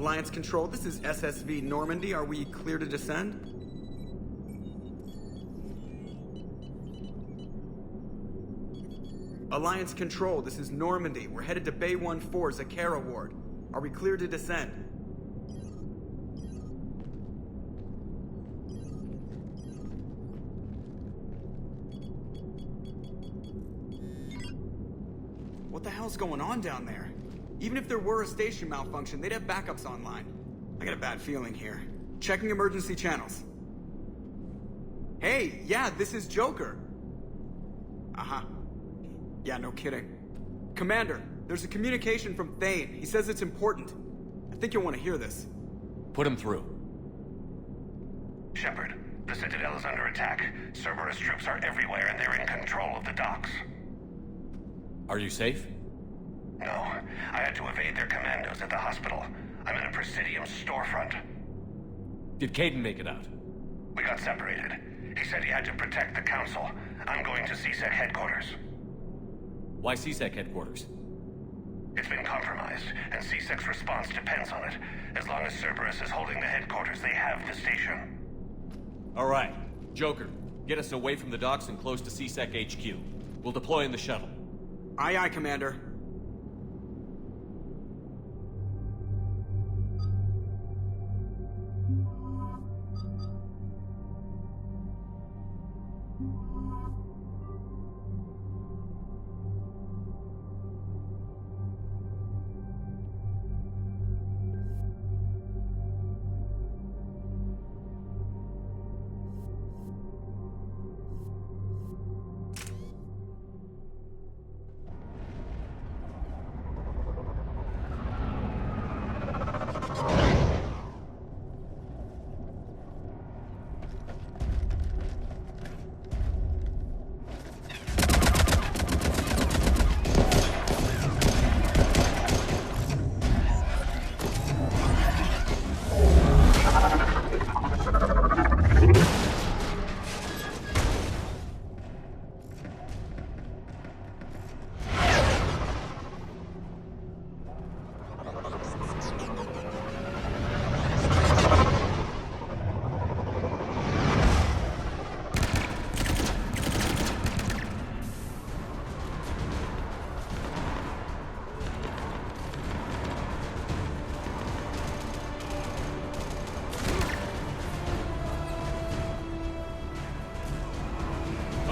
Alliance Control, this is SSV Normandy. Are we clear to descend? Alliance Control, this is Normandy. We're headed to Bay 1-4, Zakara Ward. Are we clear to descend? What the hell's going on down there? Even if there were a station malfunction, they'd have backups online. I got a bad feeling here. Checking emergency channels. Hey, yeah, this is Joker. Uh-huh. Yeah, no kidding. Commander, there's a communication from Thane. He says it's important. I think you'll want to hear this. Put him through. Shepard, the Citadel is under attack. Cerberus troops are everywhere and they're in control of the docks. Are you safe? No, I had to evade their commandos at the hospital. I'm in a Presidium storefront. Did Caden make it out? We got separated. He said he had to protect the Council. I'm going to CISEC headquarters. Why CISEC headquarters? It's been compromised, and CISEC's response depends on it. As long as Cerberus is holding the headquarters, they have the station. All right. Joker, get us away from the docks and close to CISEC HQ. We'll deploy in the shuttle. Aye, aye, Commander.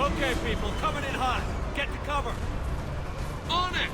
Okay, people, coming in hot. Get to cover. On it!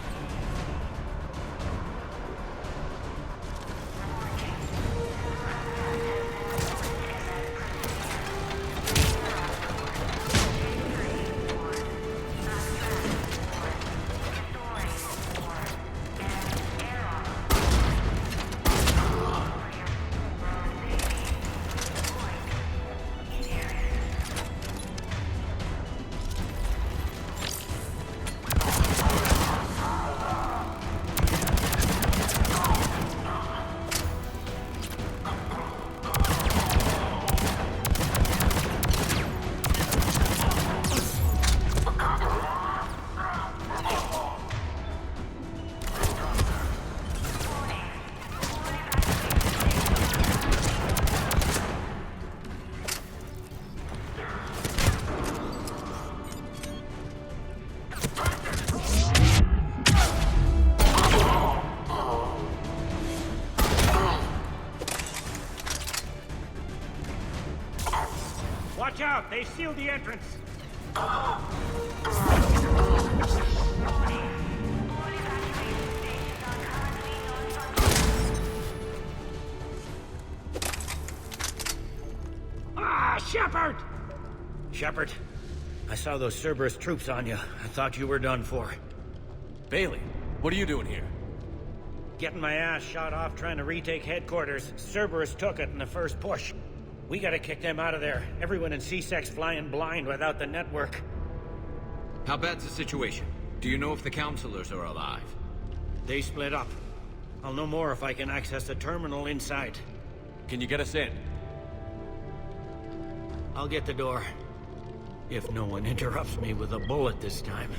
Watch out! They sealed the entrance! Shepard! Shepard, I saw those Cerberus troops on you. I thought you were done for. Bailey, what are you doing here? Getting my ass shot off trying to retake headquarters. Cerberus took it in the first push. We gotta kick them out of there. Everyone in C-Sec's flying blind without the network. How bad's the situation? Do you know if the counselors are alive? They split up. I'll know more if I can access the terminal inside. Can you get us in? I'll get the door. If no one interrupts me with a bullet this time.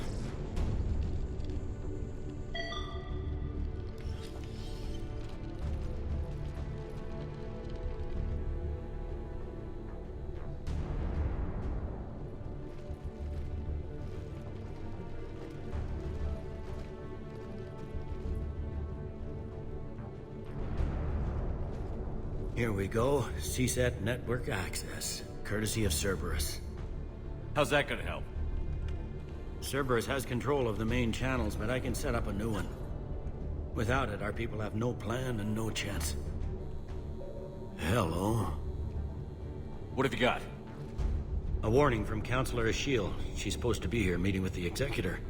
Here we go. CSAT network access, courtesy of Cerberus. How's that gonna help? Cerberus has control of the main channels, but I can set up a new one. Without it, our people have no plan and no chance. Hello. What have you got? A warning from Counselor Ashiel. She's supposed to be here meeting with the Executor.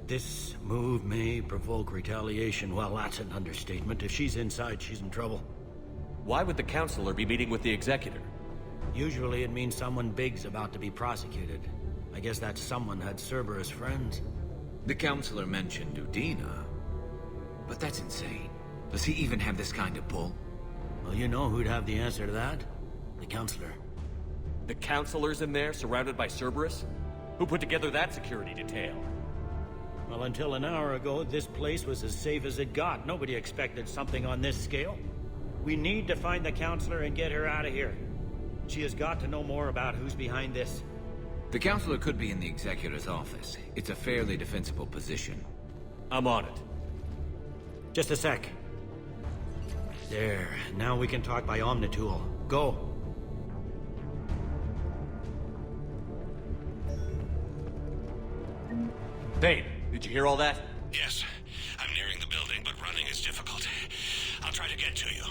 This move may provoke retaliation. Well, that's an understatement. If she's inside, she's in trouble. Why would the counselor be meeting with the Executor? Usually it means someone big's about to be prosecuted. I guess that someone had Cerberus friends. The counselor mentioned Udina. But that's insane. Does he even have this kind of pull? Well, you know who'd have the answer to that? The Counselor. The counselor's in there, surrounded by Cerberus? Who put together that security detail? Well, until an hour ago, this place was as safe as it got. Nobody expected something on this scale. We need to find the Counselor and get her out of here. She has got to know more about who's behind this. The counselor could be in the Executor's office. It's a fairly defensible position. I'm on it. Just a sec. There. Now we can talk by Omnitool. Go. Thane, did you hear all that? Yes, I'm nearing the building, but running is difficult. I'll try to get to you.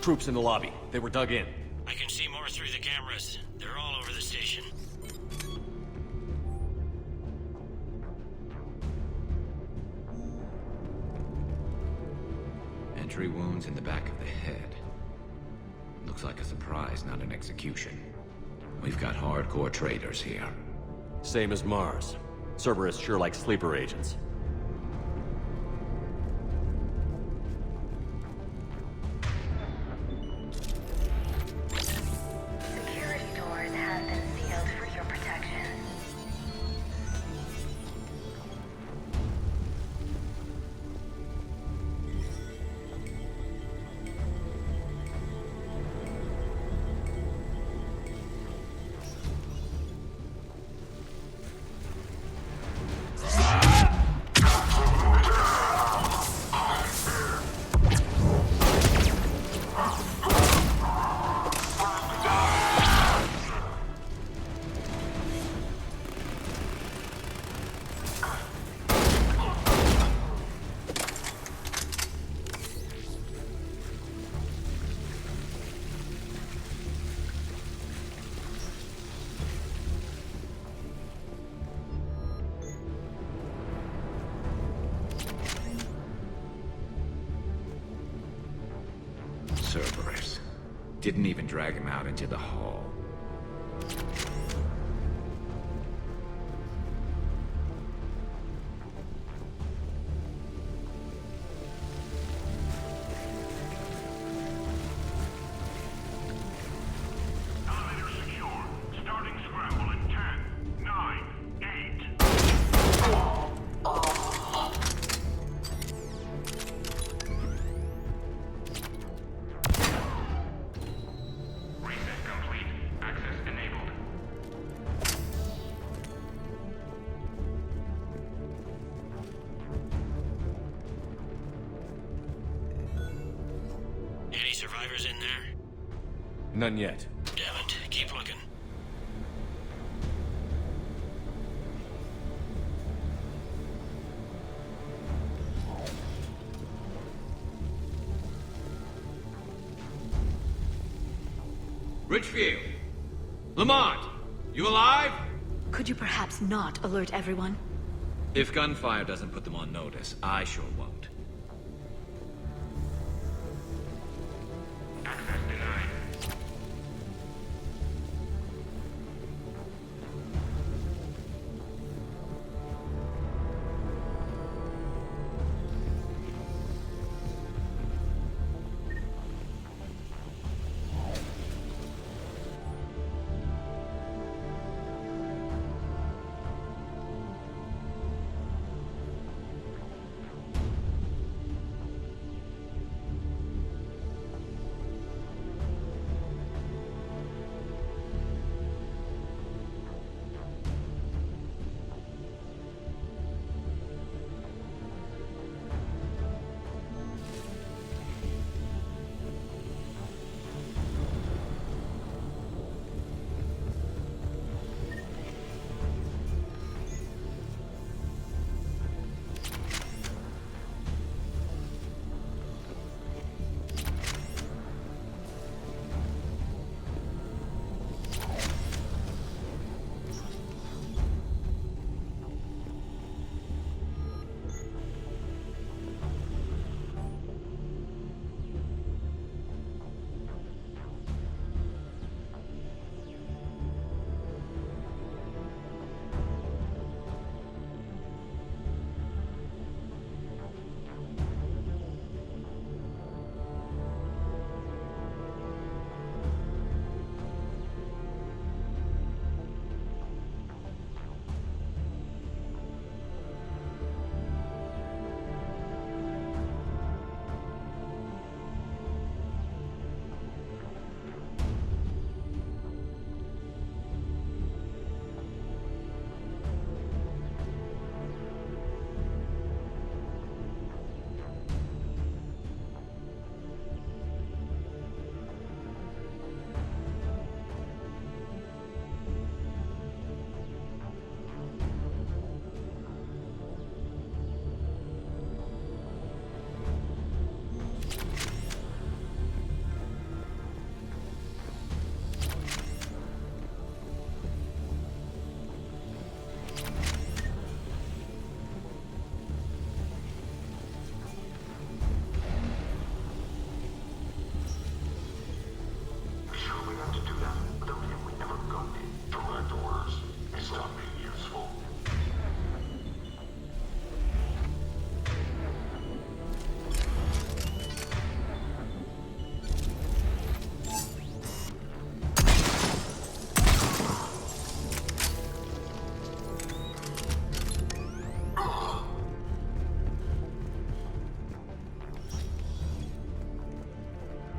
Troops in the lobby. They were dug in. I can see more through the cameras. They're all over the station. Entry wounds in the back of the head. Looks like a surprise, not an execution. We've got hardcore traitors here. Same as Mars. Cerberus sure likes sleeper agents. Security doors have been sealed for your protection. Didn't even drag him out into the hall. Elevator secure. Starting scramble in 10, 9, 8. Reset complete. Access enabled. Any survivors in there? None yet. Damn it. Keep looking. Richfield! Lamont! You alive? Could you perhaps not alert everyone? If gunfire doesn't put them on notice, I sure won't. Access denied.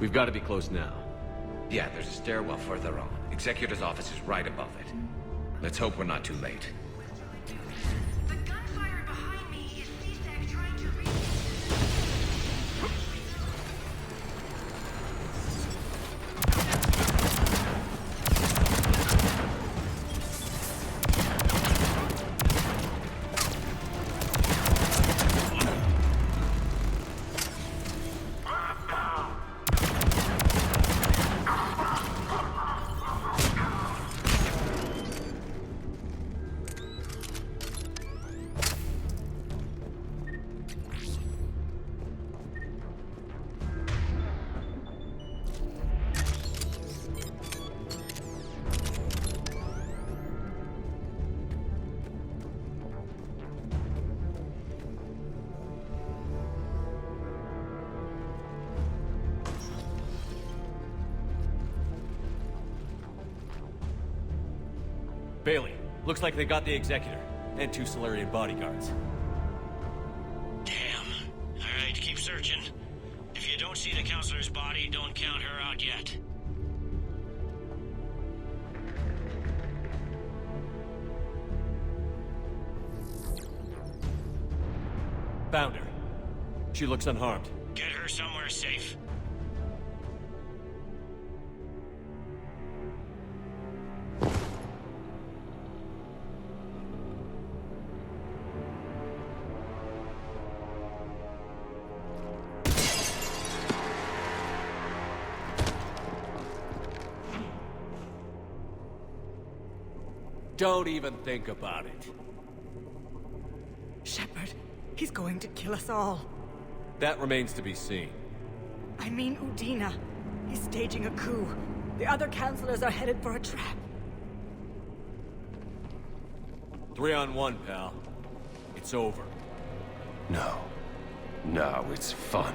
We've got to be close now. Yeah, there's a stairwell further on. Executor's office is right above it. Let's hope we're not too late. The gunfire behind me is CSEC trying to reach... Bailey, looks like they got the Executor, and 2 Solarian bodyguards. Damn. Alright, keep searching. If you don't see the counselor's body, don't count her out yet. Found her. She looks unharmed. Get her somewhere safe. Don't even think about it. Shepard, he's going to kill us all. That remains to be seen. I mean Udina. He's staging a coup. The other counselors are headed for a trap. 3-on-1, pal. It's over. No. No, it's fun.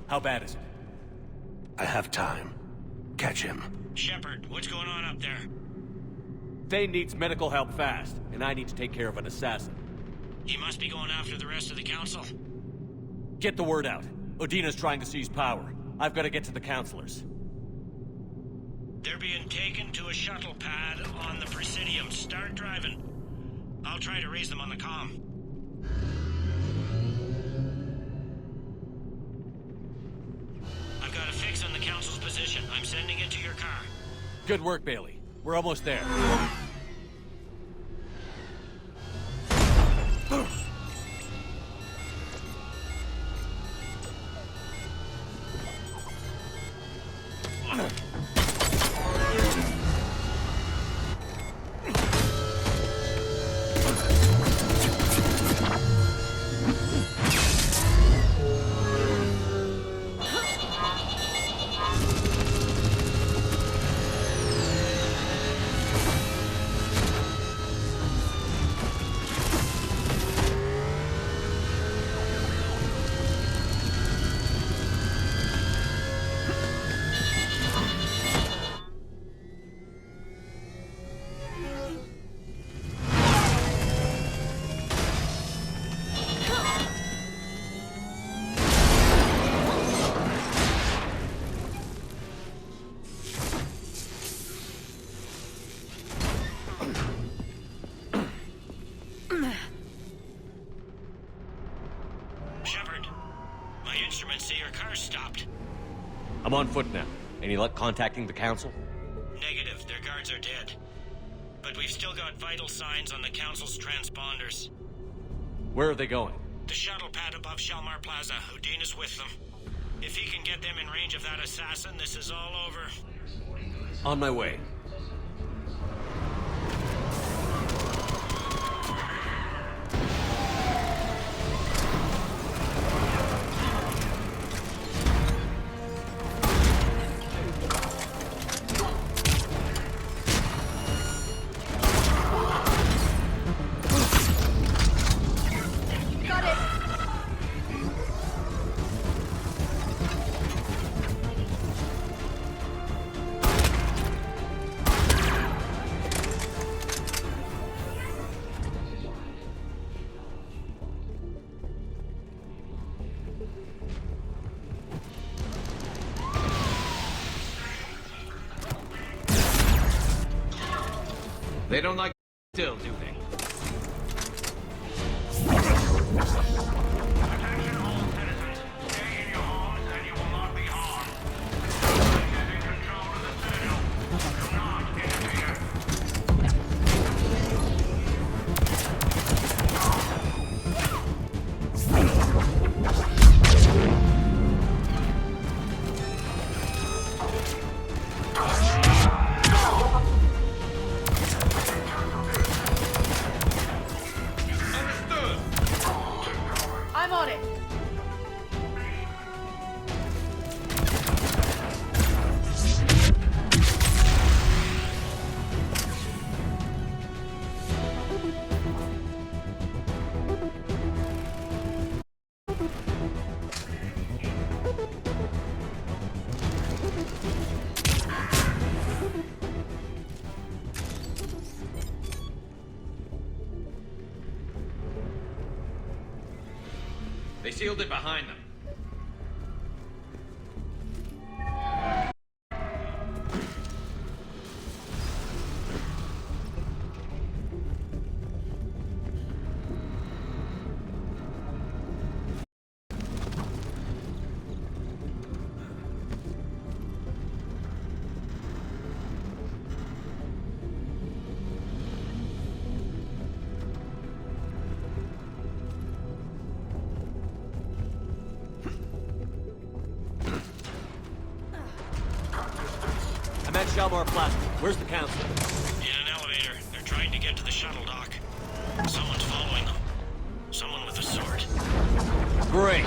How bad is it? I have time. Catch him. Shepard, what's going on up there? Thane needs medical help fast, and I need to take care of an assassin. He must be going after the rest of the council. Get the word out. Udina's trying to seize power. I've got to get to the counselors. They're being taken to a shuttle pad on the Presidium. Start driving. I'll try to raise them on the comm. I've got a fix on the council's position. I'm sending it to your car. Good work, Bailey. We're almost there. Shepard, my instruments say your car's stopped. I'm on foot now. Any luck contacting the council? Negative, their guards are dead. But we've still got vital signs on the council's transponders. Where are they going? The shuttle pad above Shalmar Plaza. Udina's with them. If he can get them in range of that assassin, this is all over. On my way. They don't like still, do they? Attention all citizens. Stay in your homes and you will not be harmed. This is in control of the Citadel. Do not interfere. I'm on it. They sealed it behind them. I'm at Shalmar Plaza. Where's the council? In an elevator. They're trying to get to the shuttle dock. Someone's following them. Someone with a sword. Great.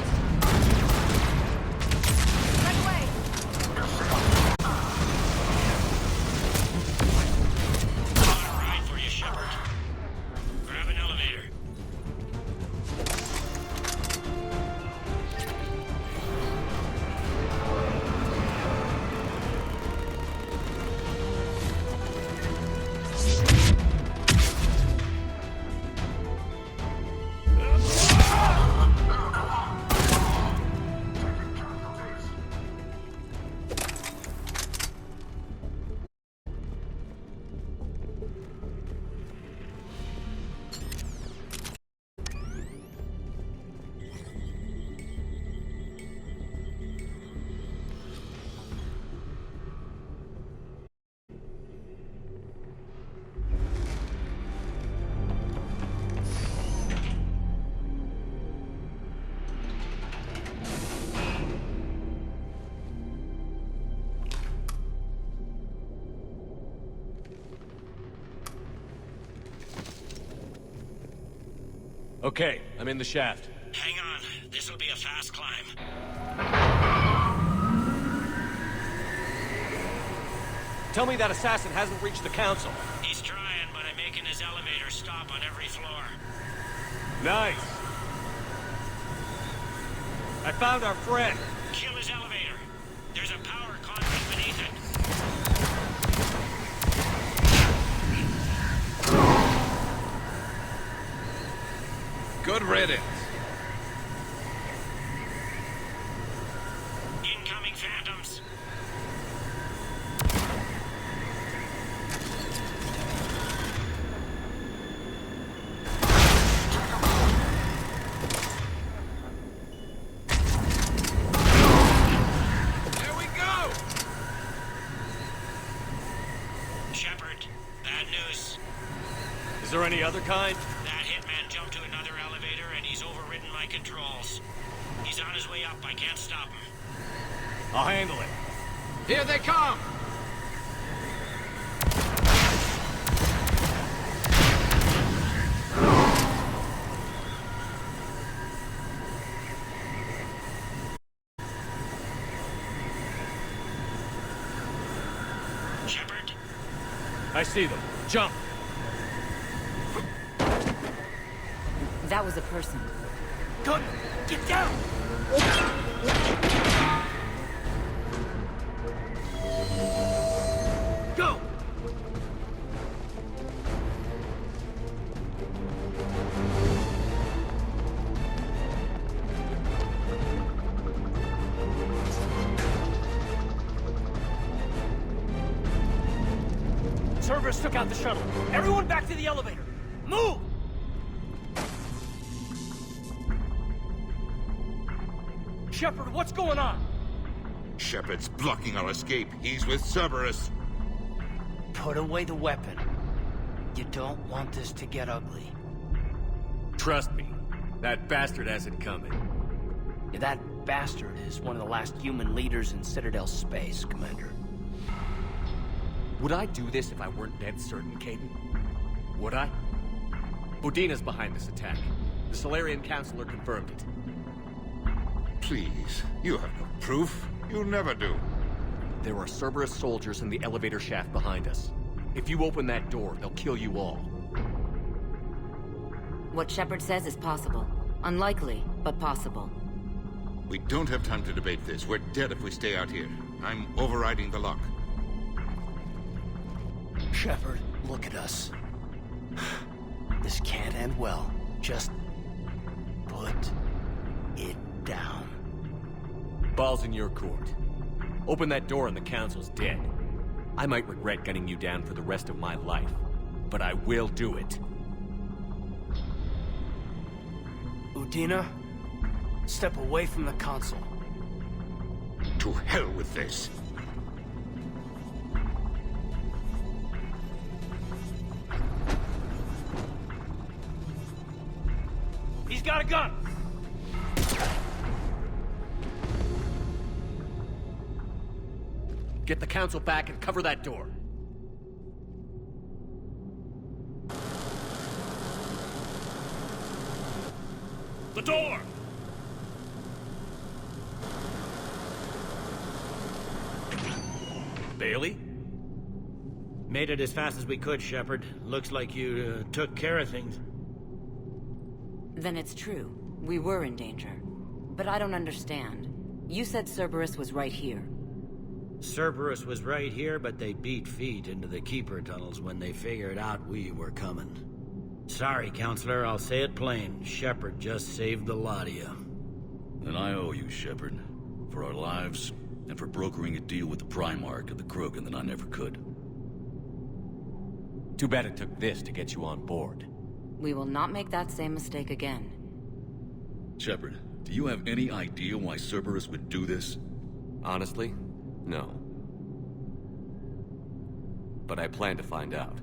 Right away. Got a ride for you, Shepard. Grab an elevator. Okay, I'm in the shaft. Hang on. This'll be a fast climb. Tell me that assassin hasn't reached the council. He's trying, but I'm making his elevator stop on every floor. Nice. I found our friend. Kill his elevator. There's a power conduit beneath it. Good riddance. Incoming phantoms. There we go! Shepard, bad news. Is there any other kind? That hitman jumped to another elevator and he's overridden my controls. He's on his way up. I can't stop him. I'll handle it. Here they come! Shepard, I see them. Jump. That was a person. Gun! Get down! Go! Service Cerberus took out the shuttle. Everyone back to the elevator. Move! Shepard, what's going on? Shepard's blocking our escape. He's with Cerberus. Put away the weapon. You don't want this to get ugly. Trust me, that bastard has it coming. Yeah, that bastard is one of the last human leaders in Citadel space, Commander. Would I do this if I weren't dead certain, Caden? Would I? Udina's behind this attack. The Solarian Councilor confirmed it. Please, you have no proof. You never do. There are Cerberus soldiers in the elevator shaft behind us. If you open that door, they'll kill you all. What Shepard says is possible. Unlikely, but possible. We don't have time to debate this. We're dead if we stay out here. I'm overriding the lock. Shepard, look at us. This can't end well. Just put it down. Ball's in your court. Open that door and the Council's dead. I might regret gunning you down for the rest of my life, but I will do it. Udina, step away from the console. To hell with this. He's got a gun! Get the Council back and cover that door. The door! Bailey? Made it as fast as we could, Shepard. Looks like you took care of things. Then it's true. We were in danger. But I don't understand. You said Cerberus was right here. Cerberus was right here, but they beat feet into the Keeper tunnels when they figured out we were coming. Sorry, Counselor, I'll say it plain. Shepard just saved the lot of you. And I owe you, Shepard. For our lives, and for brokering a deal with the Primarch of the Krogan that I never could. Too bad it took this to get you on board. We will not make that same mistake again. Shepard, do you have any idea why Cerberus would do this? Honestly, no. But I plan to find out.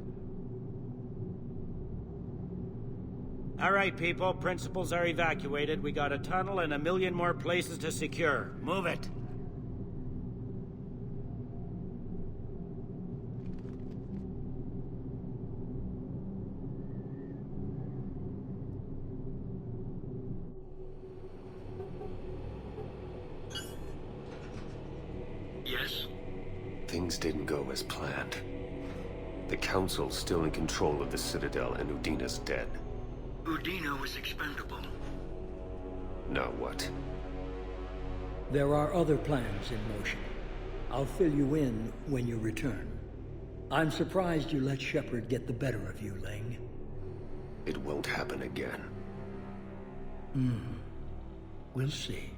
All right, people. Principals are evacuated. We got a tunnel and 1 million more places to secure. Move it. Yes? Things didn't go as planned. The Council's still in control of the Citadel and Udina's dead. Udina was expendable. Now what? There are other plans in motion. I'll fill you in when you return. I'm surprised you let Shepard get the better of you, Ling. It won't happen again. We'll see.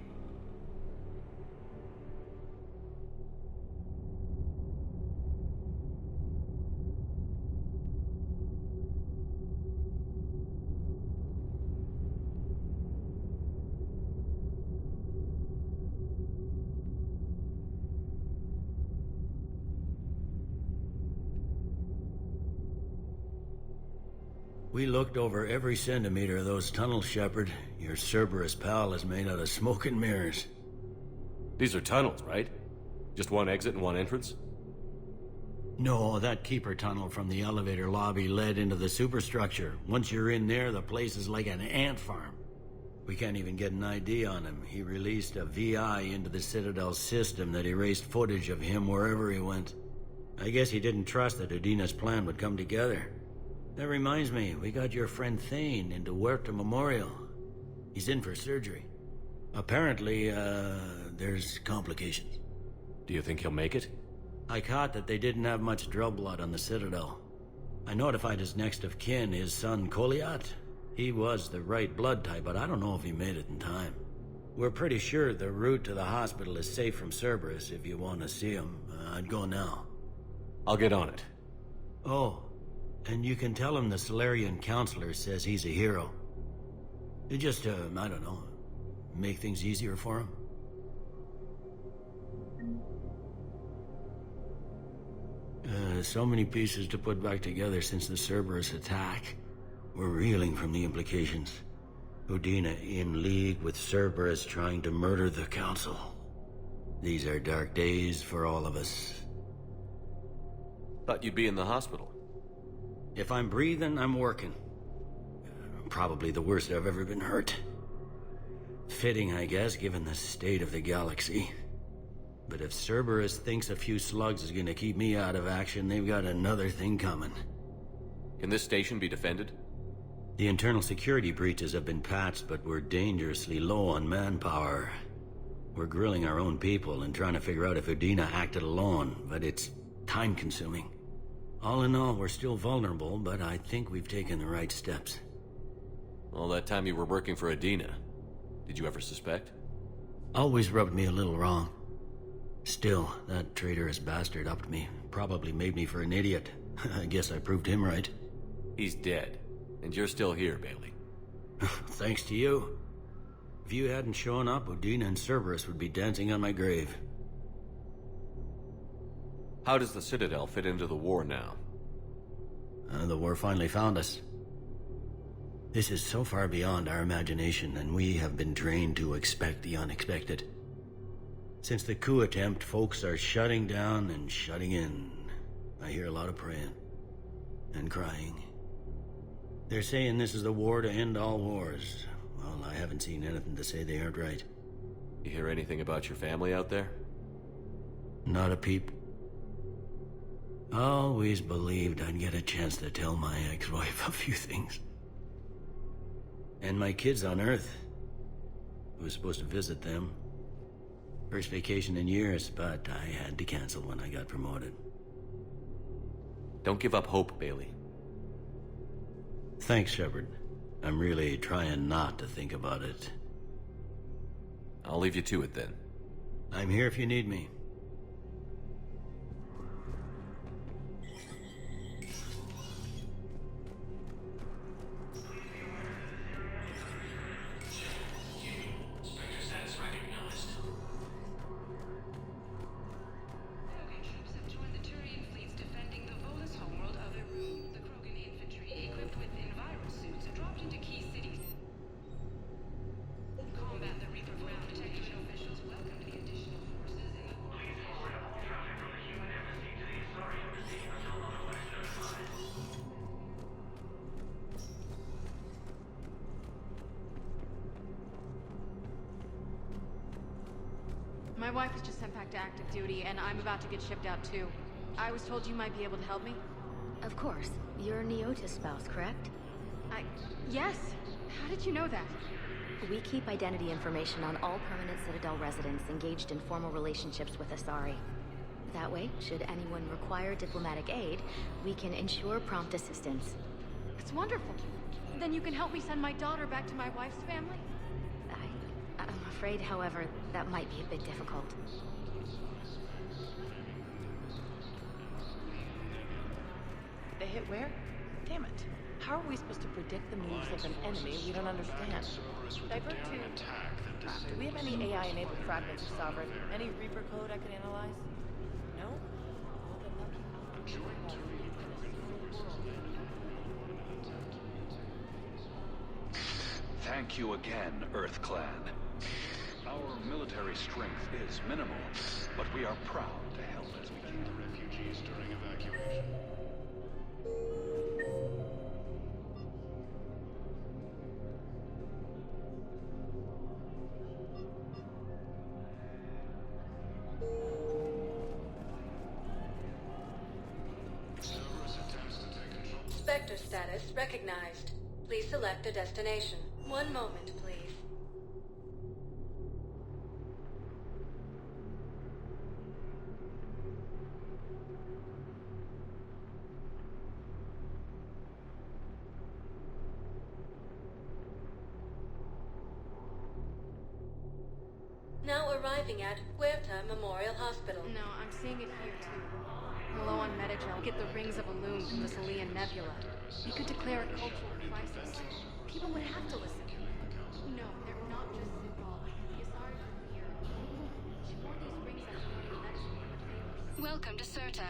We looked over every centimeter of those tunnels, Shepard. Your Cerberus pal is made out of smoke and mirrors. These are tunnels, right? Just one exit and one entrance? No, that Keeper tunnel from the elevator lobby led into the superstructure. Once you're in there, the place is like an ant farm. We can't even get an ID on him. He released a VI into the Citadel system that erased footage of him wherever he went. I guess he didn't trust that Udina's plan would come together. That reminds me, we got your friend Thane into Huerta Memorial. He's in for surgery. Apparently, there's complications. Do you think he'll make it? I caught that they didn't have much drill blood on the Citadel. I notified his next of kin, his son Koliat. He was the right blood type, but I don't know if he made it in time. We're pretty sure the route to the hospital is safe from Cerberus if you want to see him. I'd go now. I'll get on it. Oh, and you can tell him the Solarian Counselor says he's a hero. It just, I don't know, make things easier for him. So many pieces to put back together since the Cerberus attack. We're reeling from the implications. Udina in league with Cerberus trying to murder the Council. These are dark days for all of us. Thought you'd be in the hospital. If I'm breathing, I'm working. Probably the worst I've ever been hurt. Fitting, I guess, given the state of the galaxy. But if Cerberus thinks a few slugs is gonna keep me out of action, they've got another thing coming. Can this station be defended? The internal security breaches have been patched, but we're dangerously low on manpower. We're grilling our own people and trying to figure out if Udina acted alone, but it's time-consuming. All in all, we're still vulnerable, but I think we've taken the right steps. All that time you were working for Udina, did you ever suspect? Always rubbed me a little wrong. Still, that traitorous bastard upped me. Probably made me for an idiot. I guess I proved him right. He's dead, and you're still here, Bailey. Thanks to you. If you hadn't shown up, Udina and Cerberus would be dancing on my grave. How does the Citadel fit into the war now? The war finally found us. This is so far beyond our imagination, and we have been trained to expect the unexpected. Since the coup attempt, folks are shutting down and shutting in. I hear a lot of praying. And crying. They're saying this is the war to end all wars. Well, I haven't seen anything to say they aren't right. You hear anything about your family out there? Not a peep. Always believed I'd get a chance to tell my ex-wife a few things. And my kids on Earth. I was supposed to visit them. First vacation in years, but I had to cancel when I got promoted. Don't give up hope, Bailey. Thanks, Shepard. I'm really trying not to think about it. I'll leave you to it then. I'm here if you need me. My wife was just sent back to active duty, and I'm about to get shipped out too. I was told you might be able to help me. Of course. You're Neota's spouse, correct? Yes! How did you know that? We keep identity information on all permanent Citadel residents engaged in formal relationships with Asari. That way, should anyone require diplomatic aid, we can ensure prompt assistance. It's wonderful. Then you can help me send my daughter back to my wife's family? I'm afraid, however, that might be a bit difficult. They hit where? Damn it. How are we supposed to predict the moves of an enemy we don't understand? Divert to... do we have any AI-enabled fragments of Sovereign? Any Reaper code I can analyze? No? Thank you again, Earth Clan. Our military strength is minimal, but we are proud to help as we can. Refugees during evacuation. Spectre status recognized. Please select a destination. One moment, please. Now arriving at Huerta Memorial Hospital. No, I'm seeing it here too. We're low on Metagel. Get the rings of Illume from the Salian Nebula. We could declare a cultural crisis. People would have to listen. No, they're not just symbolic. The Asari are here. She wore these rings as a medicine for the famous. Welcome to CIrta.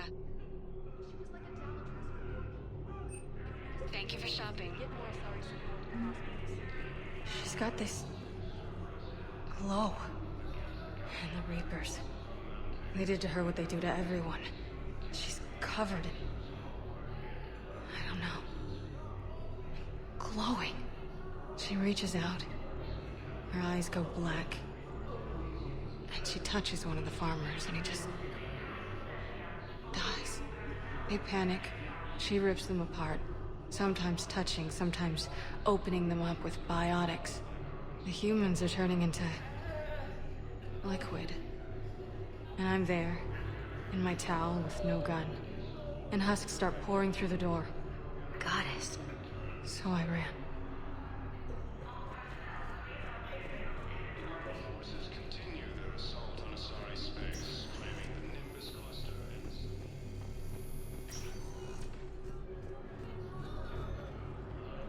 Thank you for shopping. Get more Asari support to the hospitals. She's got this glow. And the Reapers. They did to her what they do to everyone. She's covered in... I don't know. Glowing. She reaches out. Her eyes go black. And she touches one of the farmers, and he just... dies. They panic. She rips them apart. Sometimes touching, sometimes opening them up with biotics. The humans are turning into... liquid. And I'm there, in my towel with no gun. And husks start pouring through the door. Goddess. So I ran. Forces continue their assault on Asari space, claiming the Nimbus cluster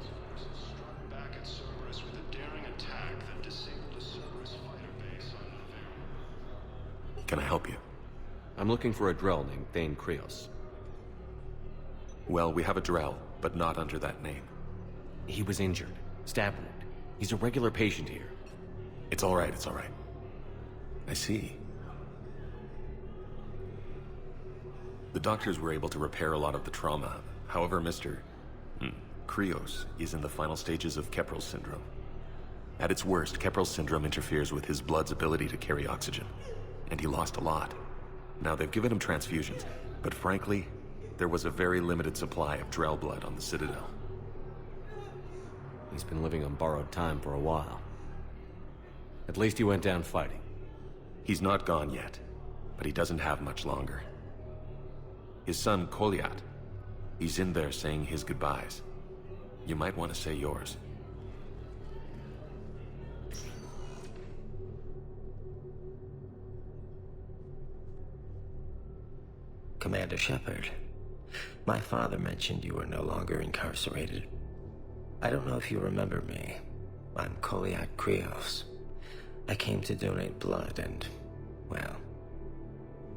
forces struck back at Cerberus with a daring attack that disabled a Cerberus fighter base on Nevera. Can I help you? I'm looking for a Drell named Thane Krios. Well, we have a Drell, but not under that name. He was injured. Stab wound. He's a regular patient here. It's all right, it's all right. I see. The doctors were able to repair a lot of the trauma. However, Mr. Krios is in the final stages of Keprel's syndrome. At its worst, Keprel's syndrome interferes with his blood's ability to carry oxygen. And he lost a lot. Now, they've given him transfusions, but frankly, there was a very limited supply of Drell blood on the Citadel. He's been living on borrowed time for a while. At least he went down fighting. He's not gone yet, but he doesn't have much longer. His son, Koliat, he's in there saying his goodbyes. You might want to say yours. Commander Shepard, my father mentioned you were no longer incarcerated. I don't know if you remember me. I'm Koliak Krios. I came to donate blood and, well,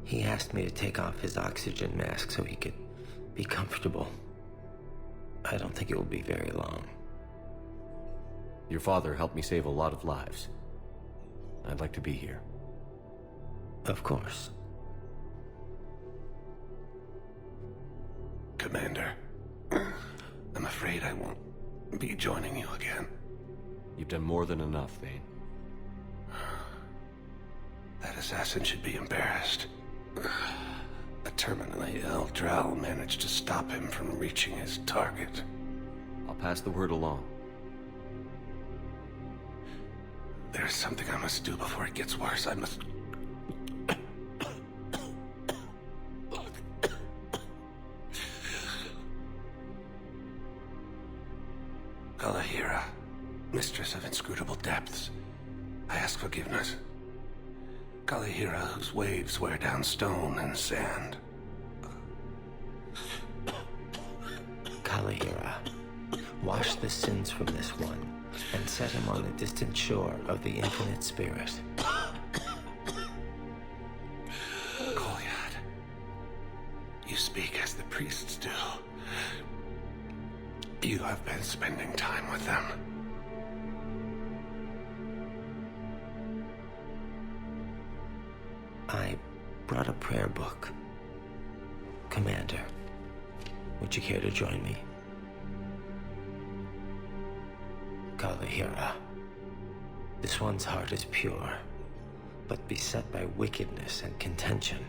he asked me to take off his oxygen mask so he could be comfortable. I don't think it will be very long. Your father helped me save a lot of lives. I'd like to be here. Of course. Commander, I'm afraid I won't be joining you again. You've done more than enough, Thane. That assassin should be embarrassed. A terminally ill Drow managed to stop him from reaching his target. I'll pass the word along. There's something I must do before it gets worse. I must... Kalahira, mistress of inscrutable depths, I ask forgiveness. Kalahira, whose waves wear down stone and sand. Kalahira, wash the sins from this one, and set him on the distant shore of the infinite spirit. Koliad, you speak as the priests do. You have been spending time with them. I brought a prayer book. Commander, would you care to join me? Kalahira, this one's heart is pure, but beset by wickedness and contention.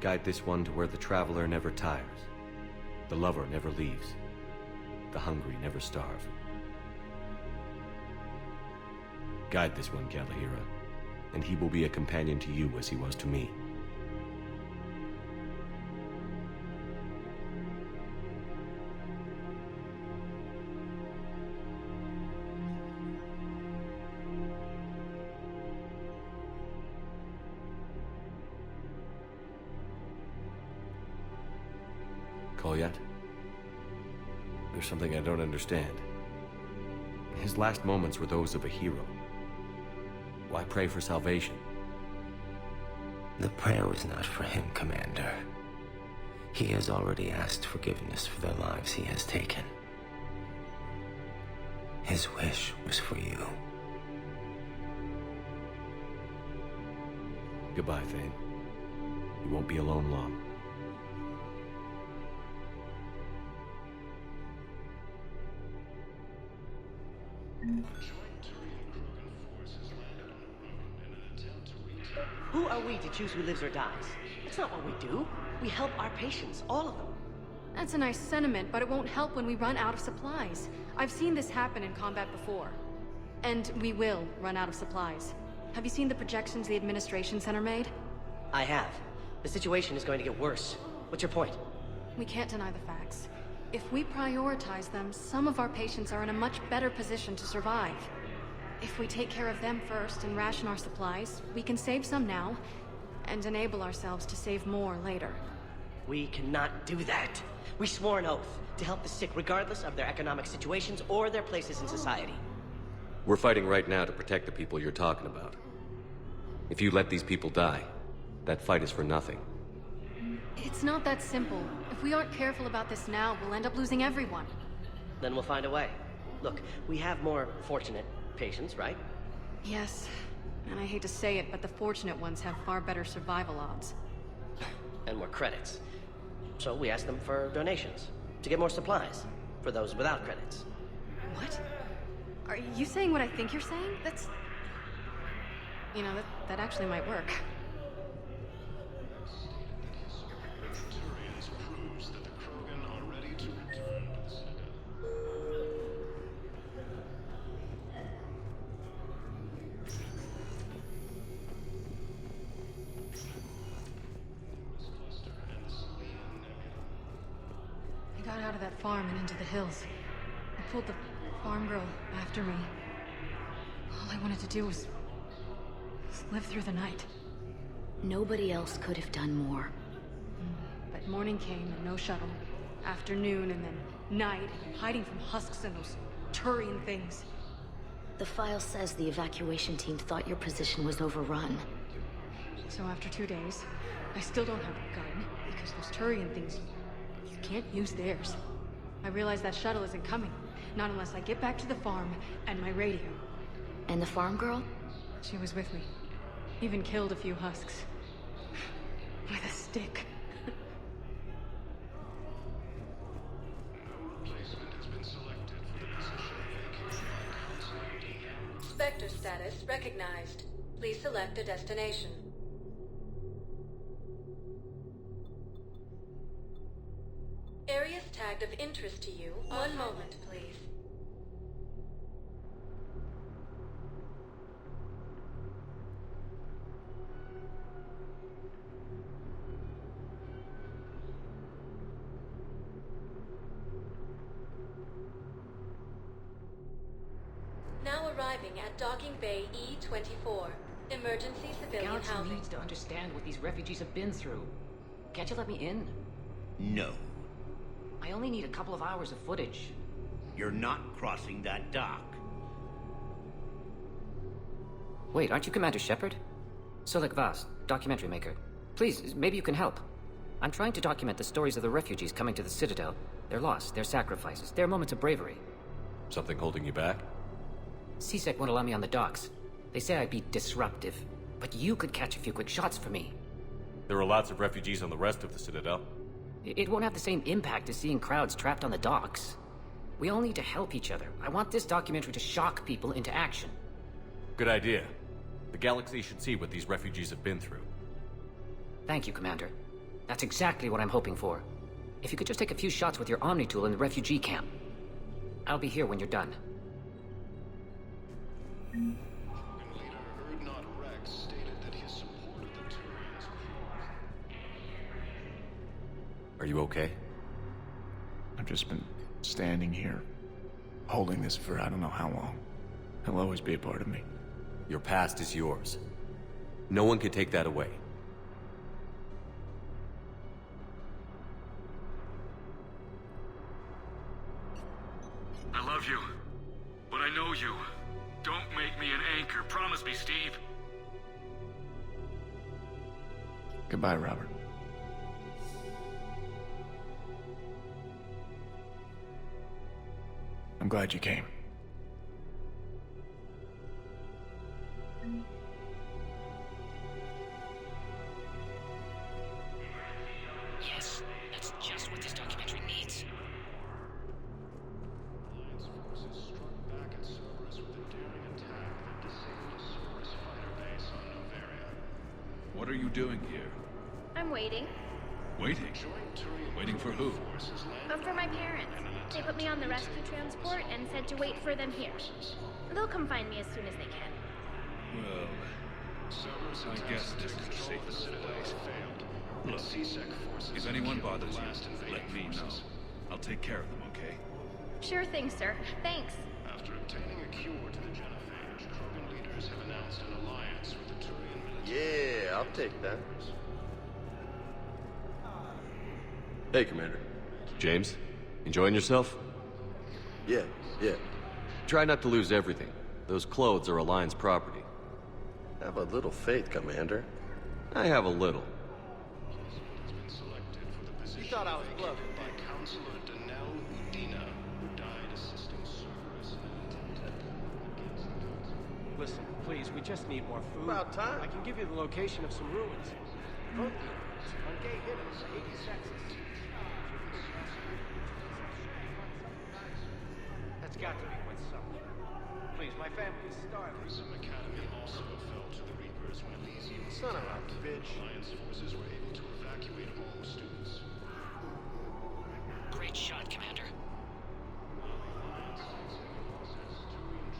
Guide this one to where the traveler never tires, the lover never leaves, the hungry never starve. Guide this one, Kalahira, and he will be a companion to you as he was to me. yet? There's something I don't understand. His last moments were those of a hero. Why pray for salvation? The prayer was not for him, Commander. He has already asked forgiveness for the lives he has taken. His wish was for you. Goodbye, Thane. You won't be alone long. Who are we to choose who lives or dies? That's not what we do. We help our patients, all of them. That's a nice sentiment, but it won't help when we run out of supplies. I've seen this happen in combat before. And we will run out of supplies. Have you seen the projections the Administration Center made? I have. The situation is going to get worse. What's your point? We can't deny the facts. If we prioritize them, some of our patients are in a much better position to survive. If we take care of them first and ration our supplies, we can save some now, and enable ourselves to save more later. We cannot do that. We swore an oath to help the sick regardless of their economic situations or their places in society. We're fighting right now to protect the people you're talking about. If you let these people die, that fight is for nothing. It's not that simple. If we aren't careful about this now, we'll end up losing everyone. Then we'll find a way. Look, we have more fortunate patients, right? Yes. And I hate to say it, but the fortunate ones have far better survival odds. And more credits. So we ask them for donations, to get more supplies, for those without credits. What? Are you saying what I think you're saying? That's... You know, that actually might work. I got out of that farm and into the hills. I pulled the farm girl after me. All I wanted to do was live through the night. Nobody else could have done more. But morning came and no shuttle. Afternoon and then night, hiding from husks and those Turian things. The file says the evacuation team thought your position was overrun. So after 2 days, I still don't have a gun, because those Turian things, you can't use theirs. I realize that shuttle isn't coming, not unless I get back to the farm and my radio. And the farm girl? She was with me. Even killed a few husks. With a stick. Spectre status recognized. Please select a destination. Areas tagged of interest to you. One moment, please. Now arriving at Docking Bay E-24. Emergency civilian Galaxy housing. needs to understand what these refugees have been through. Can't you let me in? No. I only need a couple of hours of footage. You're not crossing that dock. Wait, aren't you Commander Shepard? Solik Vast, documentary maker. Please, maybe you can help. I'm trying to document the stories of the refugees coming to the Citadel. Their loss, their sacrifices, their moments of bravery. Something holding you back? CSEC won't allow me on the docks. They say I'd be disruptive. But you could catch a few quick shots for me. There are lots of refugees on the rest of the Citadel. It won't have the same impact as seeing crowds trapped on the docks. We all need to help each other. I want this documentary to shock people into action. Good idea. The galaxy should see what these refugees have been through. Thank you, Commander. That's exactly what I'm hoping for. If you could just take a few shots with your Omni tool in the refugee camp. I'll be here when you're done. Are you okay? I've just been standing here, holding this for I don't know how long. He'll always be a part of me. Your past is yours. No one can take that away. But I know you. Don't make me an anchor. Promise me, Steve. Goodbye, Robert. I'm glad you came. Yes, that's just what this documentary needs. Alliance forces struck back at Cerberus with a daring attack that disabled a Cerberus fighter base on Novaria. What are you doing here? I'm waiting. Waiting? Waiting for who? For my parents. They put me on the rescue transport and said to wait for them here. They'll come find me as soon as they can. Well, I guess this is the safest place. Look, if anyone bothers you, let me know. I'll take care of them, okay? Sure thing, sir. Thanks. After obtaining a cure to the genophage, Krogan leaders have announced an alliance with the Turian military. Yeah, I'll take that. Hey, Commander. James, enjoying yourself? Yeah. Try not to lose everything. Those clothes are Alliance property. Have a little faith, Commander. I have a little. You thought I was bluffing. By Counselor Danelle Udina, who died assisting Cerberus in an attempt against the Council. Listen, please, we just need more food. About time. I can give you the location of some ruins. Both on gay hitters, 80 sexes. That's got to be what's up. Please, my family's starving. Prism Academy also fell to the Reapers when these units Son of a bitch. Alliance forces were able to evacuate all students. Great shot, Commander.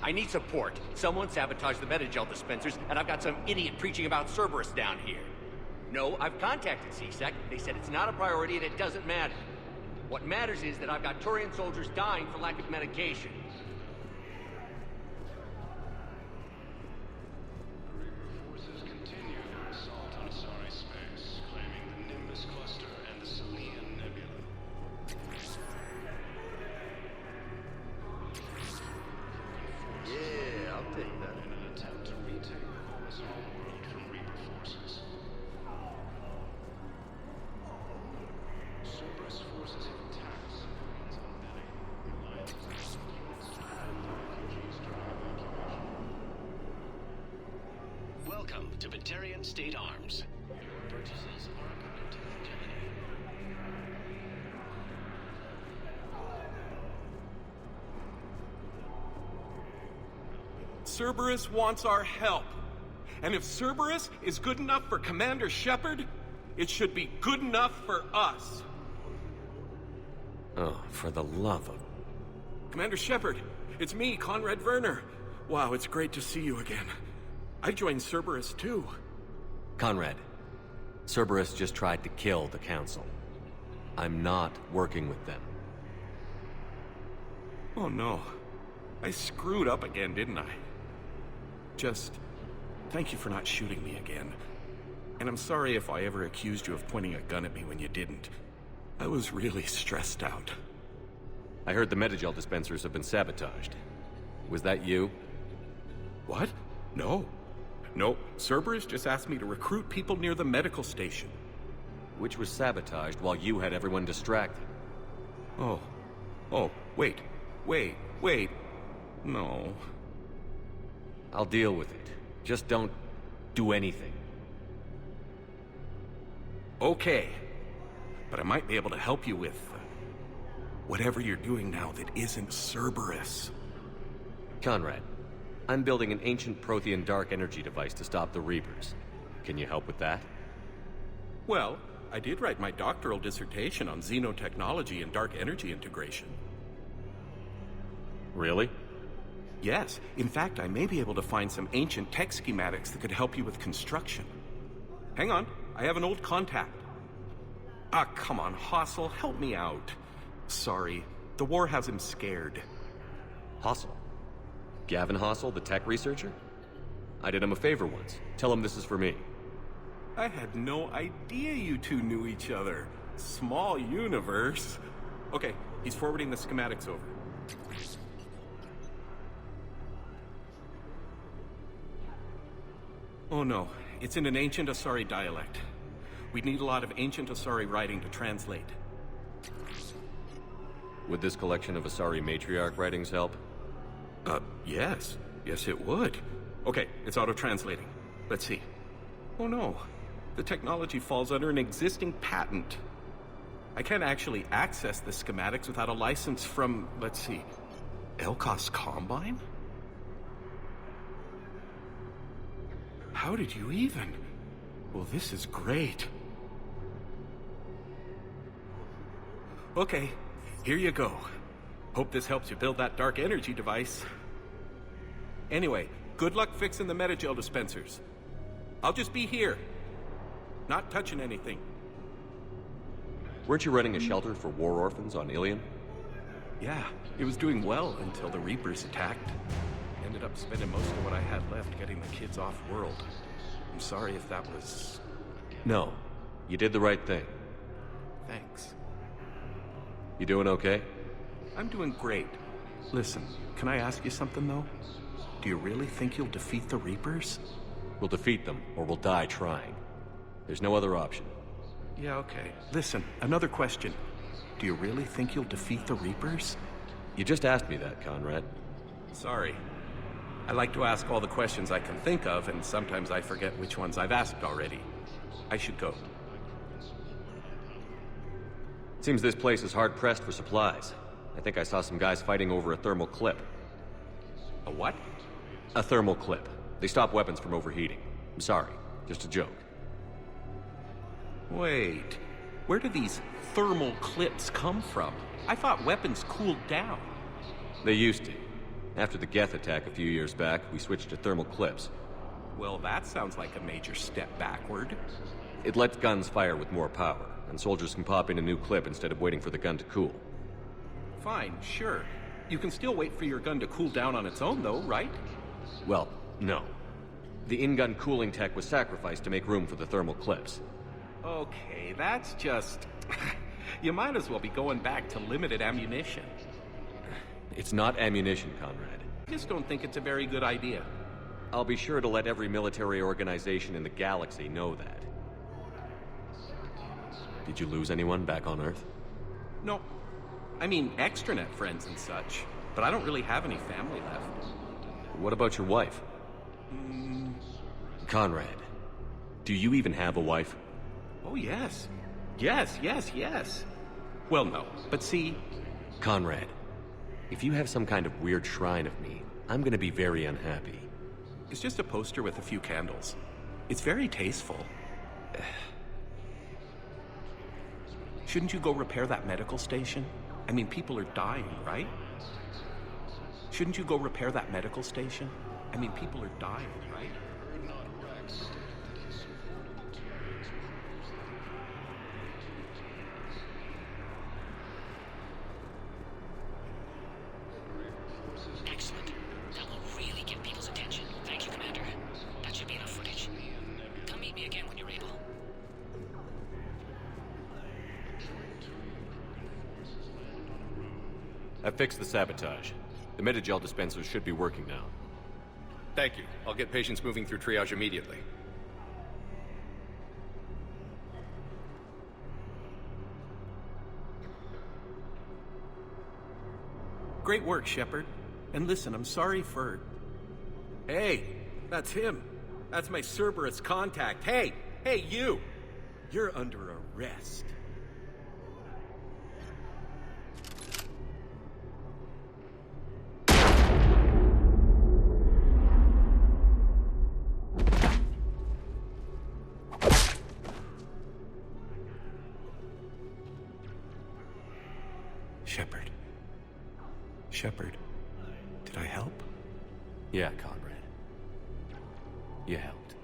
I need support. Someone sabotaged the Metagel dispensers, and I've got some idiot preaching about Cerberus down here. No, I've contacted CSEC. They said it's not a priority and it doesn't matter. What matters is that I've got Turian soldiers dying for lack of medication. Forces continue their assault on Asari space, claiming the Nimbus cluster and the Selian Nebula. Yeah, I'll take that. In an attempt to retake Cora's homeworld from Reaper forces. Cerberus forces have attacked civilians on Bene. Alliance units defend the refugees during evacuation. Welcome to Batarian State Arms. Your purchases are according to longevity. Cerberus wants our help. And if Cerberus is good enough for Commander Shepard, it should be good enough for us. Oh, for the love of... Commander Shepard, it's me, Conrad Werner. Wow, it's great to see you again. I joined Cerberus too. Conrad, Cerberus just tried to kill the Council. I'm not working with them. Oh no. I screwed up again, didn't I? Just thank you for not shooting me again. And I'm sorry if I ever accused you of pointing a gun at me when you didn't. I was really stressed out. I heard the Metagel dispensers have been sabotaged. Was that you? What? No. No, Cerberus just asked me to recruit people near the medical station. Which was sabotaged while you had everyone distracted. Oh, wait. No. I'll deal with it. Just don't do anything. Okay. But I might be able to help you with whatever you're doing now that isn't Cerberus. Conrad, I'm building an ancient Prothean dark energy device to stop the Reapers. Can you help with that? Well, I did write my doctoral dissertation on xenotechnology and dark energy integration. Really? Yes. In fact, I may be able to find some ancient tech schematics that could help you with construction. Hang on, I have an old contact. Ah, come on, Hossel, help me out. Sorry, the war has him scared. Hossel? Gavin Hossel, the tech researcher? I did him a favor once. Tell him this is for me. I had no idea you two knew each other. Small universe. Okay, he's forwarding the schematics over. Oh no, it's in an ancient Asari dialect. We'd need a lot of ancient Asari writing to translate. Would this collection of Asari matriarch writings help? Yes. Yes, it would. Okay, it's auto-translating. Let's see. Oh no, the technology falls under an existing patent. I can't actually access the schematics without a license from, let's see, Elkos Combine? How did you even? Well, this is great. Okay, here you go. Hope this helps you build that dark energy device. Anyway, good luck fixing the metagel dispensers. I'll just be here. Not touching anything. Weren't you running a shelter for war orphans on Ilion? Yeah, it was doing well until the Reapers attacked. Ended up spending most of what I had left getting the kids off-world. I'm sorry if that was... No, you did the right thing. Thanks. You doing okay? I'm doing great. Listen, can I ask you something, though? Do you really think you'll defeat the Reapers? We'll defeat them, or we'll die trying. There's no other option. Yeah, okay. Listen, another question. Do you really think you'll defeat the Reapers? You just asked me that, Conrad. Sorry. I like to ask all the questions I can think of, and sometimes I forget which ones I've asked already. I should go. Seems this place is hard-pressed for supplies. I think I saw some guys fighting over a thermal clip. A what? A thermal clip. They stop weapons from overheating. I'm sorry, just a joke. Wait, where do these thermal clips come from? I thought weapons cooled down. They used to. After the Geth attack a few years back, we switched to thermal clips. Well, that sounds like a major step backward. It lets guns fire with more power, and soldiers can pop in a new clip instead of waiting for the gun to cool. Fine, sure. You can still wait for your gun to cool down on its own, though, right? Well, no. The in-gun cooling tech was sacrificed to make room for the thermal clips. Okay, that's just... You might as well be going back to limited ammunition. It's not ammunition, Conrad. I just don't think it's a very good idea. I'll be sure to let every military organization in the galaxy know that. Did you lose anyone back on Earth? No. I mean, extranet friends and such. But I don't really have any family left. What about your wife? Conrad, do you even have a wife? Oh, yes. Yes. Well, no. But see... Conrad, if you have some kind of weird shrine of me, I'm gonna be very unhappy. It's just a poster with a few candles. It's very tasteful. Shouldn't you go repair that medical station? I mean, people are dying, right? Shouldn't you go repair that medical station? I mean, people are dying, right? Excellent. That will really get people's attention. Thank you, Commander. That should be enough footage. Come meet me again when you're able. I fixed the sabotage. The metagel dispensers should be working now. Thank you. I'll get patients moving through triage immediately. Great work, Shepard. And listen, I'm sorry for... Hey, that's him. That's my Cerberus contact. Hey, you! You're under arrest. Shepard, did I help? Yeah, Conrad. You helped.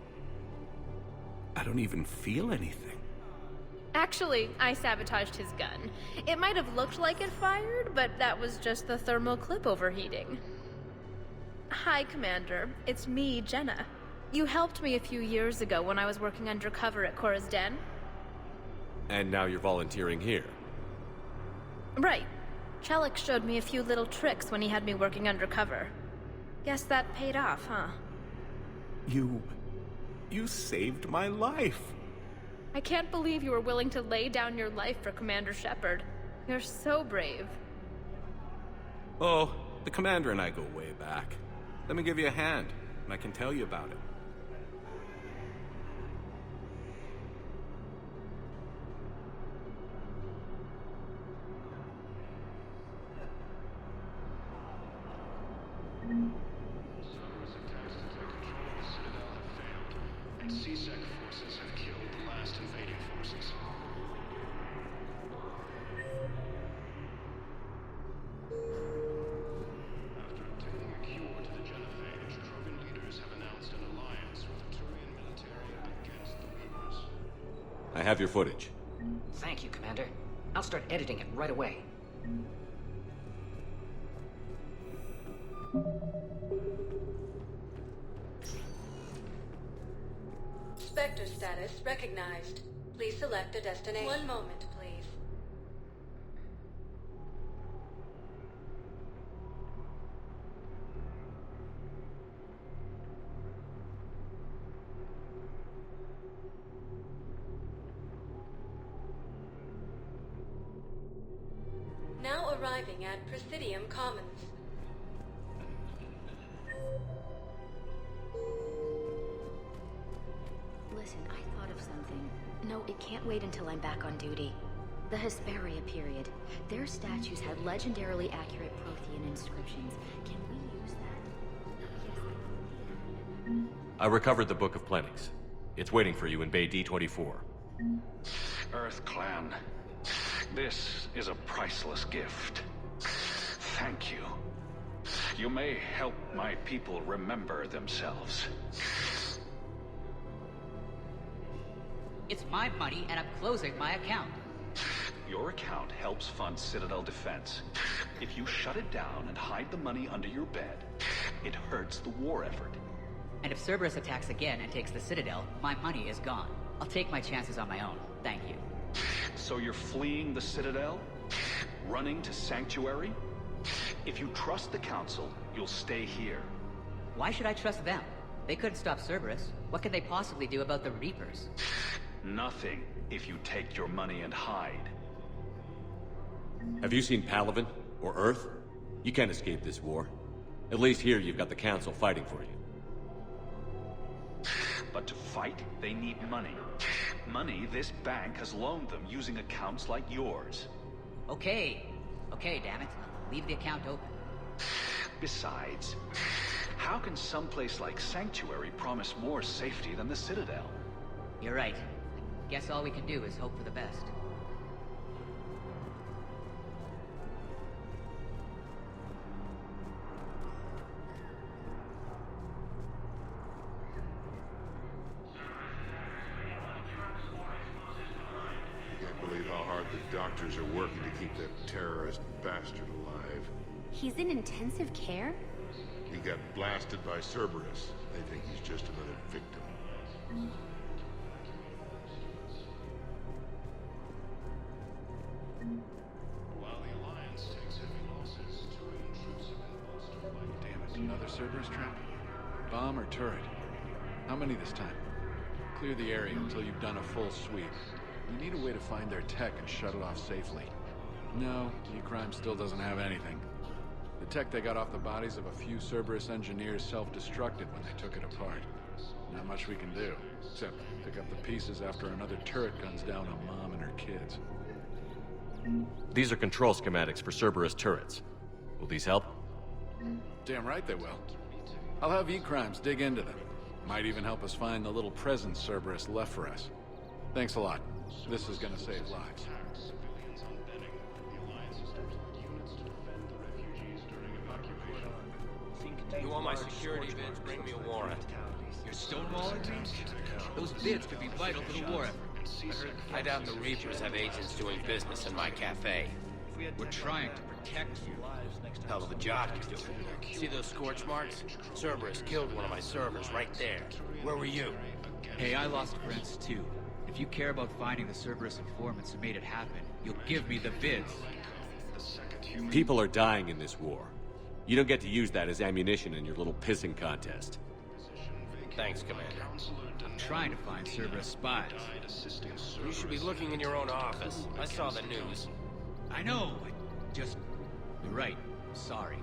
I don't even feel anything. Actually, I sabotaged his gun. It might have looked like it fired, but that was just the thermal clip overheating. Hi, Commander. It's me, Jenna. You helped me a few years ago when I was working undercover at Cora's Den. And now you're volunteering here. Right. Chelik showed me a few little tricks when he had me working undercover. Guess that paid off, huh? You saved my life. I can't believe you were willing to lay down your life for Commander Shepard. You're so brave. Oh, the Commander and I go way back. Let me give you a hand, and I can tell you about it. Cerberus attacks to take control of the Citadel have failed, and CIsec forces have killed the last invading forces. After obtaining a cure to the genophage, Krogan leaders have announced an alliance with the Turian military against the Reapers. I have your footage. Thank you, Commander. I'll start editing it right away. Spectre status recognized. Please select a destination. One moment, please. Now arriving at Presidium Commons. Listen, I thought of something. No, it can't wait until I'm back on duty. The Hesperia period. Their statues had legendarily accurate Prothean inscriptions. Can we use that? I recovered the Book of Plenix. It's waiting for you in Bay D24. Earth Clan, this is a priceless gift. Thank you. You may help my people remember themselves. It's my money, and I'm closing my account. Your account helps fund Citadel defense. If you shut it down and hide the money under your bed, it hurts the war effort. And if Cerberus attacks again and takes the Citadel, my money is gone. I'll take my chances on my own. Thank you. So you're fleeing the Citadel? Running to Sanctuary? If you trust the Council, you'll stay here. Why should I trust them? They couldn't stop Cerberus. What could they possibly do about the Reapers? Nothing, if you take your money and hide. Have you seen Palaven? Or Earth? You can't escape this war. At least here you've got the Council fighting for you. But to fight, they need money. Money this bank has loaned them using accounts like yours. Okay, damn it. Leave the account open. Besides, how can someplace like Sanctuary promise more safety than the Citadel? You're right. Guess all we can do is hope for the best. Can't believe how hard the doctors are working to keep that terrorist bastard alive. He's in intensive care? He got blasted by Cerberus. They think he's just another victim. While the Alliance takes heavy losses, Turian troops have been bolstered by... Damn it, another Cerberus trap? Bomb or turret? How many this time? Clear the area until you've done a full sweep. You need a way to find their tech and shut it off safely. No, E-Crime still doesn't have anything. The tech they got off the bodies of a few Cerberus engineers self-destructed when they took it apart. Not much we can do, except pick up the pieces after another turret guns down a mom and her kids. These are control schematics for Cerberus turrets. Will these help? Damn right they will. I'll have E-Crimes dig into them. Might even help us find the little presents Cerberus left for us. Thanks a lot. This is gonna save lives. Civilians on Benning. The Alliance has deployed units to defend the refugees during evacuation. You want my security bids? Bring me a warrant. You're stonewalling me? Those bids could be vital to the war effort. I doubt the Reapers have agents doing business in my cafe. We're trying to protect you. Hell of a job you're doing. See those scorch marks? Cerberus killed one of my servers right there. Where were you? Hey, I lost friends too. If you care about finding the Cerberus informants who made it happen, you'll give me the bids. People are dying in this war. You don't get to use that as ammunition in your little pissing contest. Thanks, Commander. I'm trying to find Cerberus spies. You should be looking in your own office. I saw the news. I know, You're right. Sorry.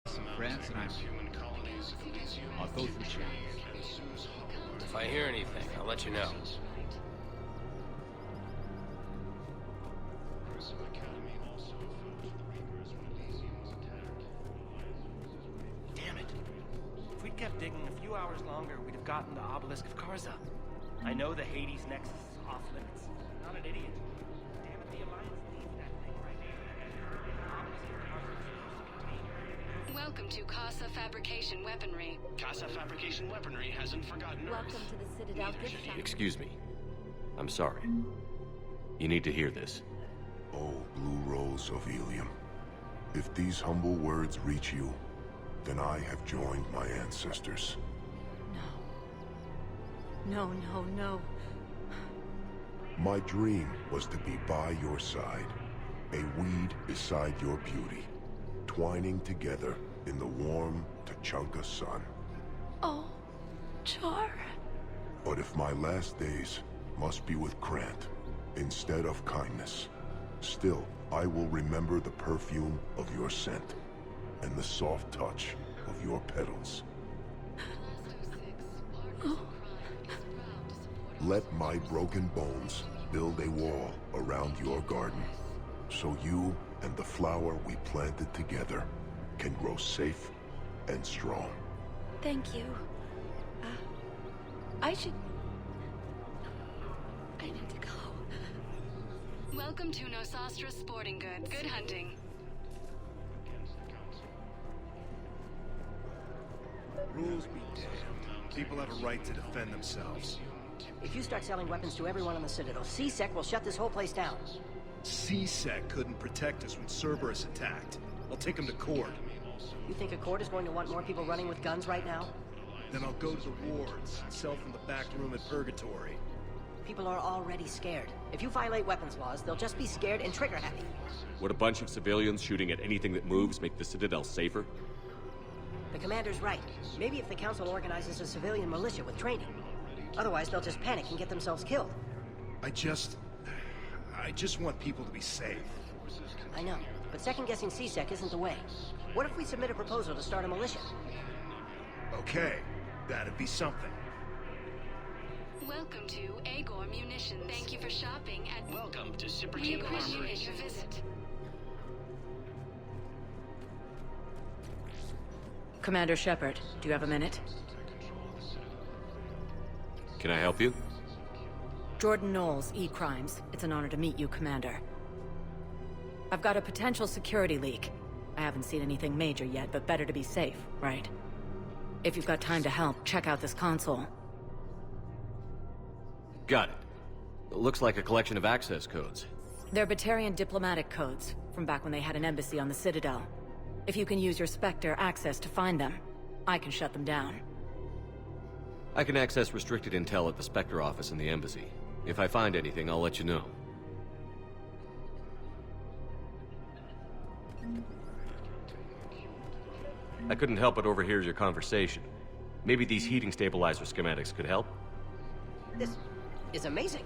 Some friends and I'll go through channels. If I hear anything, I'll let you know. Damn it. If we'd kept digging a few hours longer, we'd have gotten the obelisk of Karza. I know the Hades nexus is off limits. I'm not an idiot. Damn it, the Alliance needs that thing right now. Welcome to Casa Fabrication Weaponry. Casa Fabrication Weaponry hasn't forgotten Welcome to the Citadel gift shop. Excuse me. I'm sorry. You need to hear this. Oh, Blue Rose of Ilium. If these humble words reach you, then I have joined my ancestors. No, no, no. My dream was to be by your side, a weed beside your beauty, twining together in the warm Tachanka sun. Oh, Char. But if my last days must be with Krant instead of kindness, still I will remember the perfume of your scent and the soft touch of your petals. Let my broken bones build a wall around your garden, so you and the flower we planted together can grow safe and strong. Thank you. I need to go. Welcome to Nosastra Sporting Goods. Good hunting. Rules be damned. People have a right to defend themselves. If you start selling weapons to everyone on the Citadel, CSEC will shut this whole place down. CSEC couldn't protect us when Cerberus attacked. I'll take them to court. You think a court is going to want more people running with guns right now? Then I'll go to the wards and sell from the back room at Purgatory. People are already scared. If you violate weapons laws, they'll just be scared and trigger happy. Would a bunch of civilians shooting at anything that moves make the Citadel safer? The commander's right. Maybe if the council organizes a civilian militia with training. Otherwise, they'll just panic and get themselves killed. I just want people to be safe. I know, but second-guessing CSEC isn't the way. What if we submit a proposal to start a militia? Okay, that'd be something. Welcome to Agor Munitions. Thank you for shopping at... Welcome to Super We Team appreciate Armory. your visit. Commander Shepard, do you have a minute? Can I help you? Jordan Knowles, E-Crimes. It's an honor to meet you, Commander. I've got a potential security leak. I haven't seen anything major yet, but better to be safe, right? If you've got time to help, check out this console. Got it. Looks like a collection of access codes. They're Batarian diplomatic codes, from back when they had an embassy on the Citadel. If you can use your Spectre access to find them, I can shut them down. I can access restricted intel at the Spectre office in the embassy. If I find anything, I'll let you know. I couldn't help but overhear your conversation. Maybe these heating stabilizer schematics could help? This is amazing.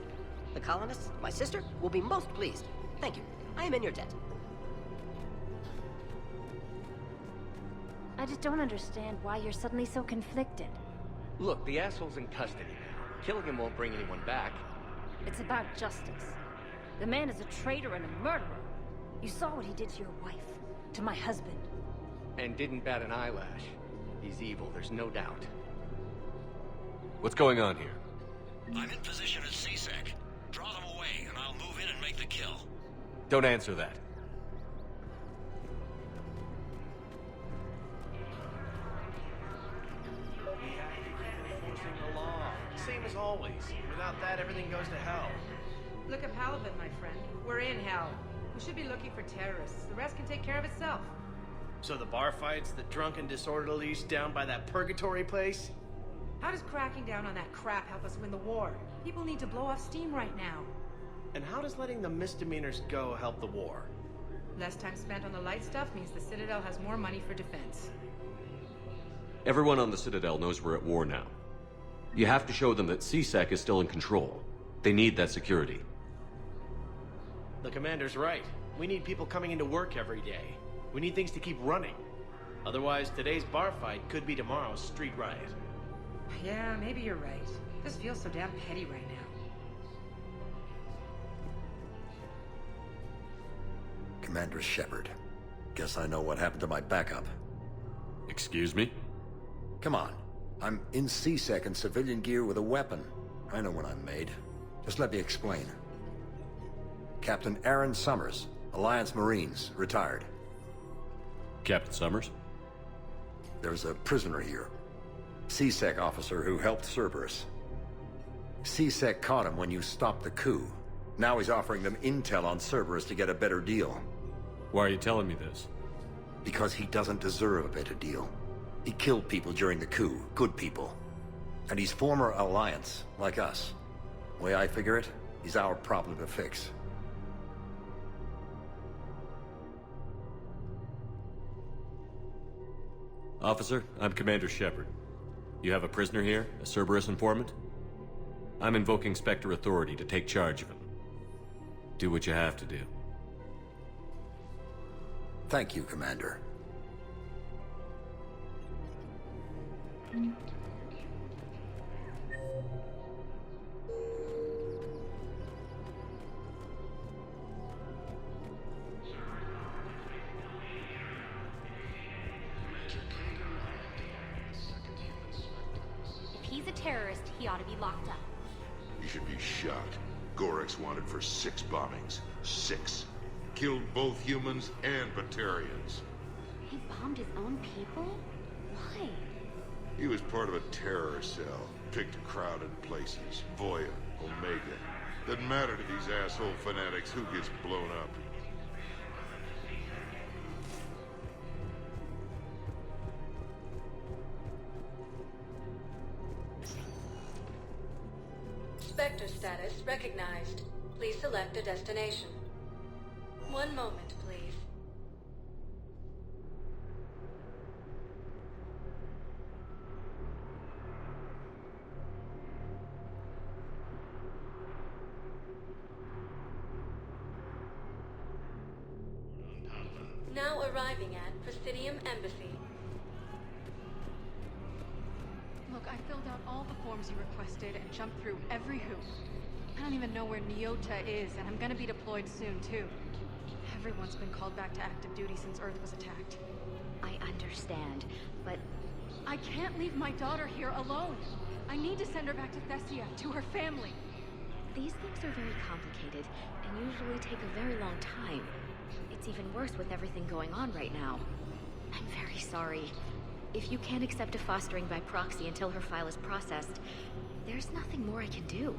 The colonists, my sister, will be most pleased. Thank you. I am in your debt. I just don't understand why you're suddenly so conflicted. Look, the asshole's in custody now. Killing him won't bring anyone back. It's about justice. The man is a traitor and a murderer. You saw what he did to your wife, to my husband. And didn't bat an eyelash. He's evil, there's no doubt. What's going on here? I'm in position at CSEC. Draw them away, and I'll move in and make the kill. Don't answer that. Enforcing the law. Same as always. Without that, everything goes to hell. Look at Paladin, my friend. We're in hell. We should be looking for terrorists. The rest can take care of itself. So the bar fights, the drunken disorderlies down by that purgatory place? How does cracking down on that crap help us win the war? People need to blow off steam right now. And how does letting the misdemeanors go help the war? Less time spent on the light stuff means the Citadel has more money for defense. Everyone on the Citadel knows we're at war now. You have to show them that CSEC is still in control. They need that security. The commander's right. We need people coming into work every day. We need things to keep running. Otherwise, today's bar fight could be tomorrow's street riot. Yeah, maybe you're right. This feels so damn petty right now. Commander Shepard. Guess I know what happened to my backup. Excuse me? Come on. I'm in CSEC in civilian gear with a weapon. I know what I'm made. Just let me explain. Captain Aaron Summers, Alliance Marines, retired. Captain Summers? There's a prisoner here. CSEC officer who helped Cerberus. CSEC caught him when you stopped the coup. Now he's offering them intel on Cerberus to get a better deal. Why are you telling me this? Because he doesn't deserve a better deal. He killed people during the coup, good people. And he's former Alliance, like us. Way I figure it, he's our problem to fix. Officer, I'm Commander Shepard. You have a prisoner here, a Cerberus informant? I'm invoking Spectre authority to take charge of him. Do what you have to do. Thank you, Commander. If he's a terrorist, he ought to be locked up. He should be shot. Gorex wanted for 6 bombings. 6. Killed both humans and Batarians. He bombed his own people? Why? He was part of a terror cell. Picked crowded places. Voya, Omega. Doesn't matter to these asshole fanatics who gets blown up. Spectre status recognized. Please select a destination. One moment, please. Now arriving at Presidium Embassy. Look, I filled out all the forms you requested and jumped through every hoop. I don't even know where Nyota is, and I'm gonna be deployed soon, too. Everyone's been called back to active duty since Earth was attacked. I understand, but... I can't leave my daughter here alone. I need to send her back to Thessia, to her family. These things are very complicated, and usually take a very long time. It's even worse with everything going on right now. I'm very sorry. If you can't accept a fostering by proxy until her file is processed, there's nothing more I can do.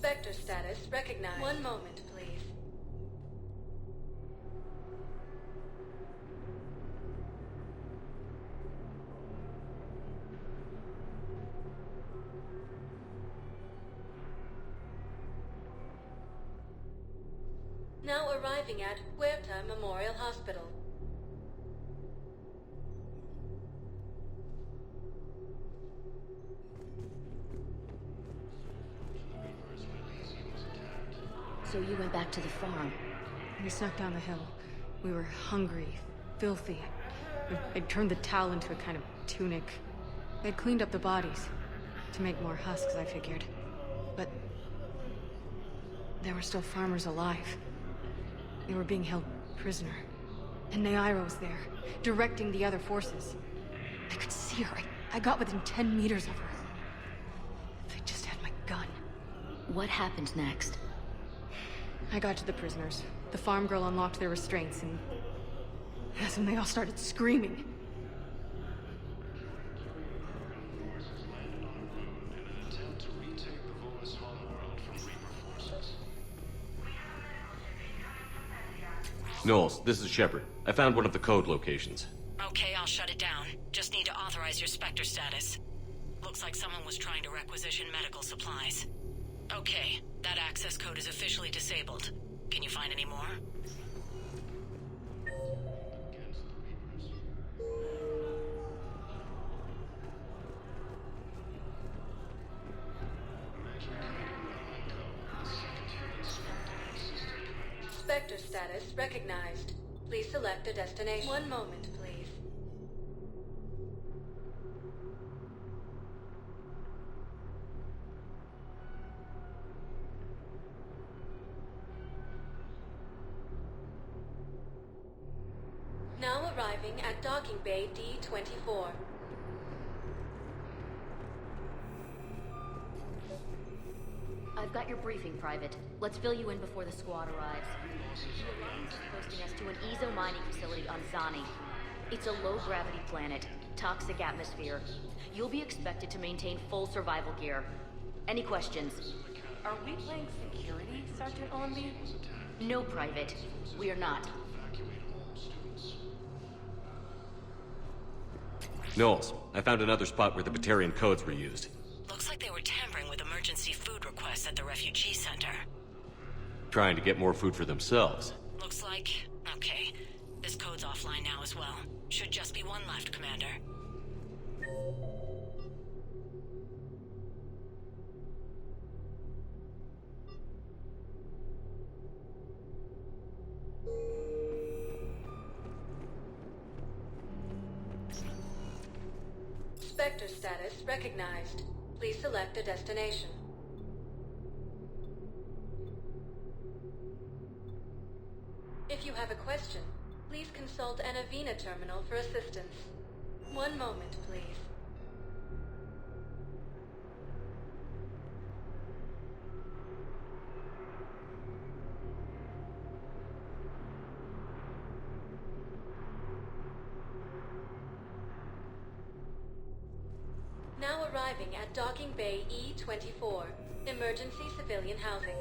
Spectre status recognized. One moment, please. Now arriving at Huerta Memorial Hospital. So you went back to the farm. We snuck down the hill. We were hungry, filthy. I'd turned the towel into a kind of tunic. They'd cleaned up the bodies to make more husks, I figured. But there were still farmers alive. They were being held prisoner. And Naira was there, directing the other forces. I could see her. I got within 10 meters of her. If I just had my gun. What happened next? I got to the prisoners. The farm girl unlocked their restraints, and that's when they all started screaming. Knowles, this is Shepard. I found one of the code locations. Okay, I'll shut it down. Just need to authorize your Spectre status. Looks like someone was trying to requisition medical supplies. Okay, that access code is officially disabled. Can you find any more? Spectre status recognized. Please select a destination. One moment, please. Now arriving at Docking Bay D-24. I've got your briefing, Private. Let's fill you in before the squad arrives. The Alliance is posting us to an Ezo mining facility on Zani. It's a low-gravity planet, toxic atmosphere. You'll be expected to maintain full survival gear. Any questions? Are we playing security, Sergeant Allenby? No, Private. We are not. Knowles, I found another spot where the Batarian codes were used. Looks like they were tampering with emergency food requests at the refugee center. Trying to get more food for themselves. Looks like... okay. This code's offline now as well. Should just be one left, Commander. Spectre status recognized. Please select a destination. If you have a question, please consult an Avena terminal for assistance. One moment, please. Now arriving at Docking Bay E-24, emergency civilian housing.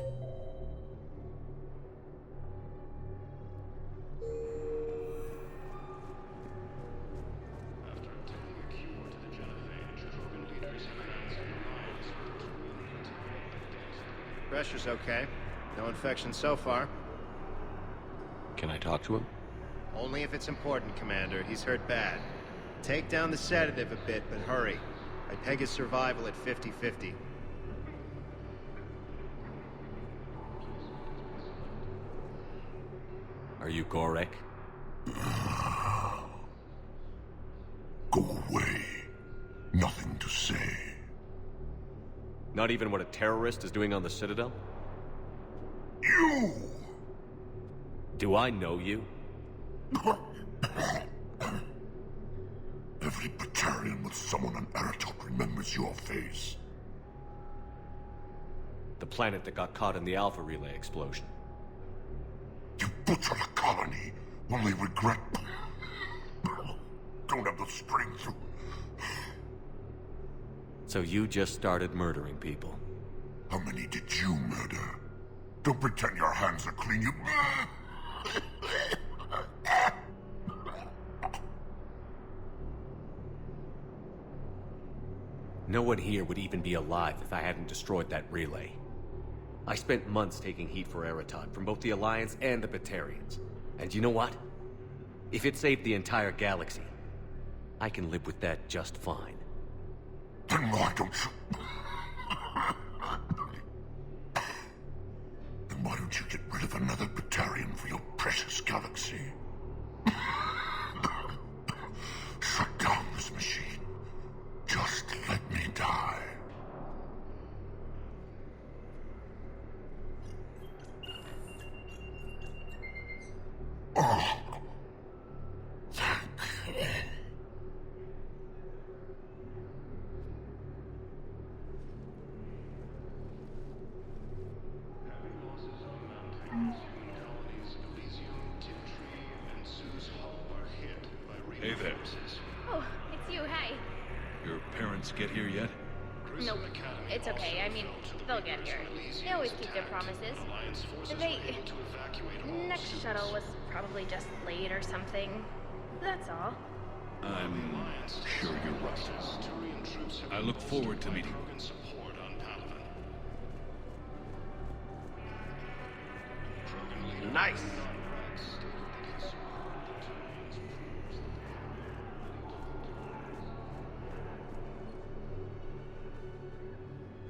Pressure's okay. No infection so far. Can I talk to him? Only if it's important, Commander. He's hurt bad. Take down the sedative a bit, but hurry. I peg his survival at 50-50. Are you Gorek? Go away. Nothing to say. Not even what a terrorist is doing on the Citadel? You! Do I know you? Every Batarian with someone on Aratok remembers your face. The planet that got caught in the Alpha Relay explosion. You butchered a colony, only regret... Don't have the strength to... So you just started murdering people. How many did you murder? Don't pretend your hands are clean, you... No one here would even be alive if I hadn't destroyed that relay. I spent months taking heat for Eritad from both the Alliance and the Batarians. And you know what? If it saved the entire galaxy, I can live with that just fine. Then why don't you... Then why don't you get rid of another Batarian for your precious galaxy? Shut down this machine. Just let me die. Oh. Thank you. Hey there. Oh, it's you, hi. Your parents get here yet? Nope, it's okay. I mean, they'll get here. They always keep their promises. Next shuttle was probably just late or something. That's all. I'm sure you're right. I look forward to meeting you. Nice.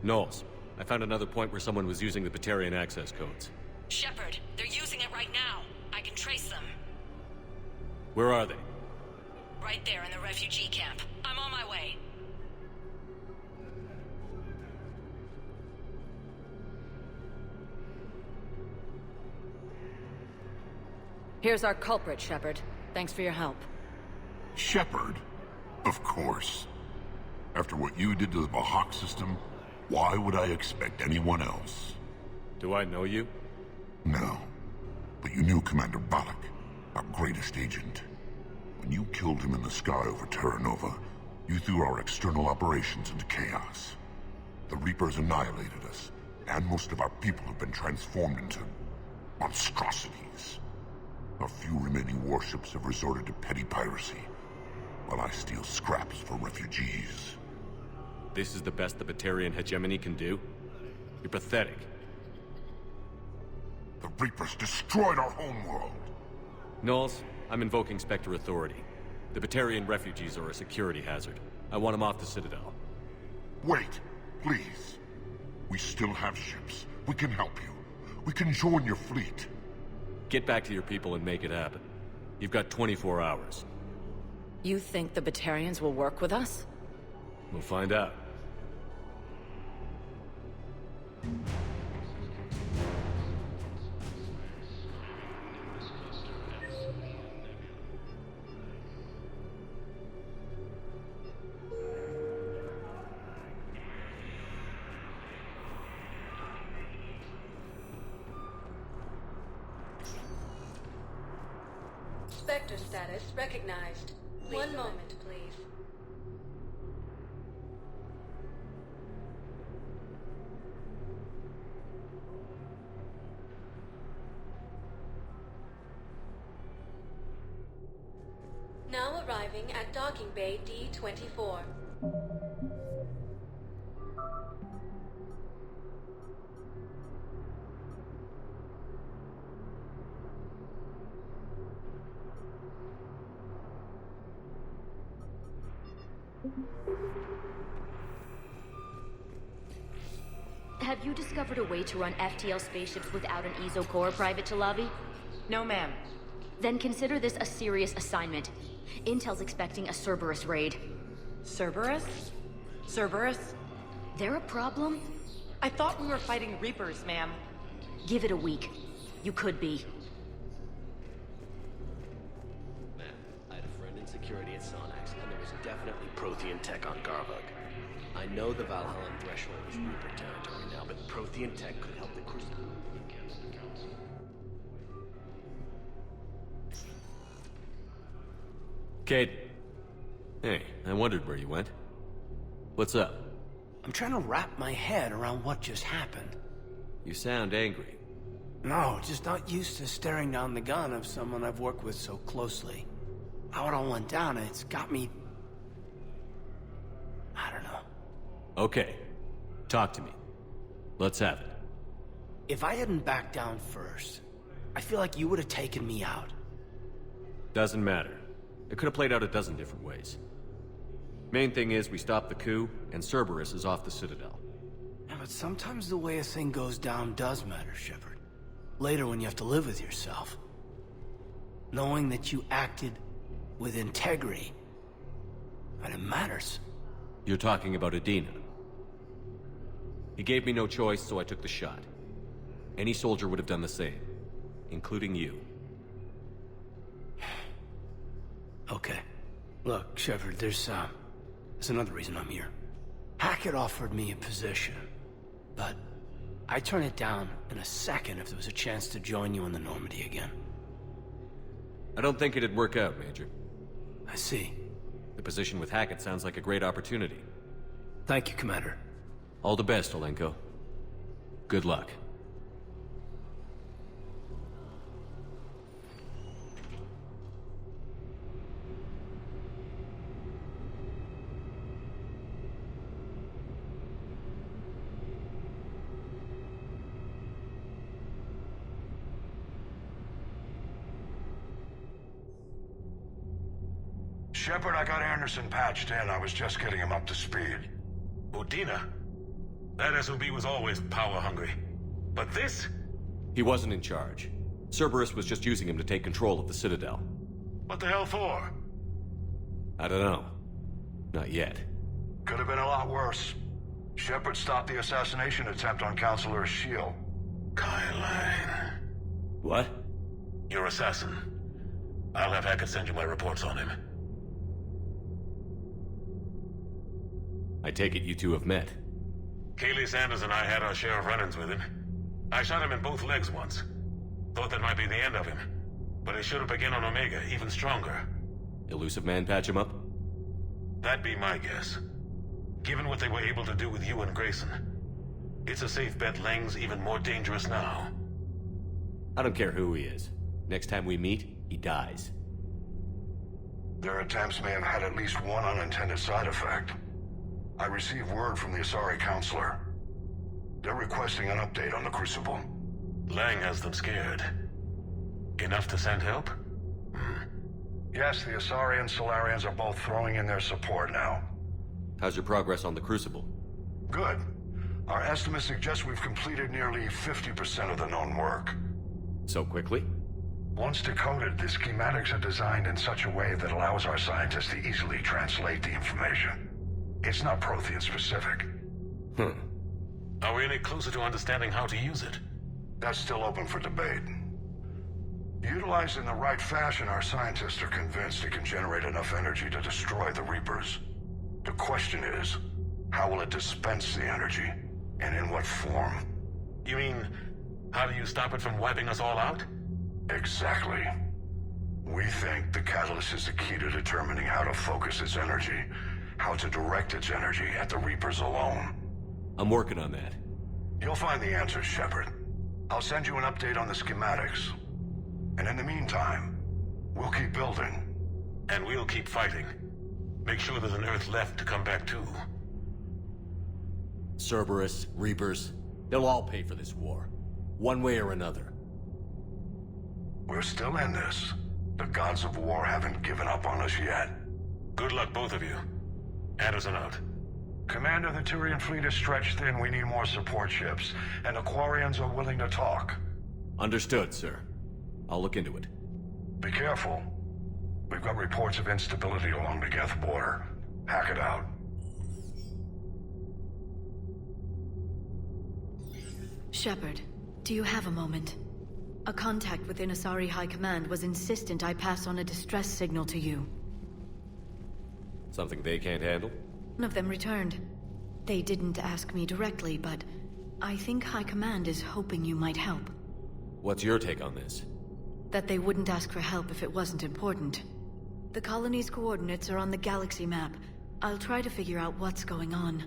Knowles, I found another point where someone was using the Batarian access codes. Shepard, they're using it right now. I can trace them. Where are they? Right there in the refugee camp. I'm on my way. Here's our culprit, Shepard. Thanks for your help. Shepard? Of course. After what you did to the Bahak system, why would I expect anyone else? Do I know you? No. But you knew Commander Balak, our greatest agent. When you killed him in the sky over Terra Nova, you threw our external operations into chaos. The Reapers annihilated us, and most of our people have been transformed into monstrosities. Our few remaining warships have resorted to petty piracy, while I steal scraps for refugees. This is the best the Batarian hegemony can do? You're pathetic. The Reapers destroyed our homeworld! Knowles, I'm invoking Spectre authority. The Batarian refugees are a security hazard. I want them off the Citadel. Wait, please. We still have ships. We can help you. We can join your fleet. Get back to your people and make it happen. You've got 24 hours. You think the Batarians will work with us? We'll find out. Spectre status recognized. One moment, please. Now arriving at docking bay D-24. Have you discovered a way to run FTL spaceships without an ESO core, Private Chalavi? No, ma'am. Then consider this a serious assignment. Intel's expecting a Cerberus raid. Cerberus? Cerberus? They're a problem? I thought we were fighting Reapers, ma'am. Give it a week. You could be. Man, I had a friend in security at Sonax, and there was definitely Prothean tech on Garvug. I know the Valhallan threshold is Reaper territory now, but Prothean tech could help the Crucible. Cade. Hey, I wondered where you went. What's up? I'm trying to wrap my head around what just happened. You sound angry. No, just not used to staring down the gun of someone I've worked with so closely. How it all went down, it's got me... I don't know. Okay. Talk to me. Let's have it. If I hadn't backed down first, I feel like you would have taken me out. Doesn't matter. It could have played out a dozen different ways. Main thing is we stopped the coup, and Cerberus is off the Citadel. Yeah, but sometimes the way a thing goes down does matter, Shepard. Later when you have to live with yourself. Knowing that you acted with integrity, and it matters. You're talking about Adina. He gave me no choice, so I took the shot. Any soldier would have done the same, including you. Okay. Look, Shepard, there's another reason I'm here. Hackett offered me a position, but I'd turn it down in a second if there was a chance to join you in the Normandy again. I don't think it'd work out, Major. I see. The position with Hackett sounds like a great opportunity. Thank you, Commander. All the best, Olenko. Good luck. Shepard, I got Anderson patched in. I was just getting him up to speed. Udina? That SOB was always power-hungry. But this? He wasn't in charge. Cerberus was just using him to take control of the Citadel. What the hell for? I don't know. Not yet. Could have been a lot worse. Shepard stopped the assassination attempt on Counselor Shield. Kai Lang. What? Your assassin. I'll have Hackett send you my reports on him. I take it you two have met. Kaylee Sanders and I had our share of run-ins with him. I shot him in both legs once. Thought that might be the end of him. But he should have begun on Omega, even stronger. Elusive Man patch him up? That'd be my guess. Given what they were able to do with you and Grayson, it's a safe bet Lang's even more dangerous now. I don't care who he is. Next time we meet, he dies. Their attempts may have had at least one unintended side effect. I received word from the Asari Counselor. They're requesting an update on the Crucible. Lang has them scared. Enough to send help? Yes, the Asari and Solarians are both throwing in their support now. How's your progress on the Crucible? Good. Our estimates suggest we've completed nearly 50% of the known work. So quickly? Once decoded, the schematics are designed in such a way that allows our scientists to easily translate the information. It's not Prothean specific. Are we any closer to understanding how to use it? That's still open for debate. Utilized in the right fashion, our scientists are convinced it can generate enough energy to destroy the Reapers. The question is, how will it dispense the energy, and in what form? You mean, how do you stop it from wiping us all out? Exactly. We think the catalyst is the key to determining how to focus its energy, how to direct its energy at the Reapers alone. I'm working on that. You'll find the answers, Shepard. I'll send you an update on the schematics. And in the meantime, we'll keep building. And we'll keep fighting. Make sure there's an Earth left to come back to. Cerberus, Reapers, they'll all pay for this war. One way or another. We're still in this. The gods of war haven't given up on us yet. Good luck, both of you. Anderson out. Commander, the Turian fleet is stretched thin. We need more support ships. And the Quarians are willing to talk. Understood, sir. I'll look into it. Be careful. We've got reports of instability along the Geth border. Hack it out. Shepard, do you have a moment? A contact within Asari High Command was insistent I pass on a distress signal to you. Something they can't handle? None of them returned. They didn't ask me directly, but I think High Command is hoping you might help. What's your take on this? That they wouldn't ask for help if it wasn't important. The colony's coordinates are on the galaxy map. I'll try to figure out what's going on.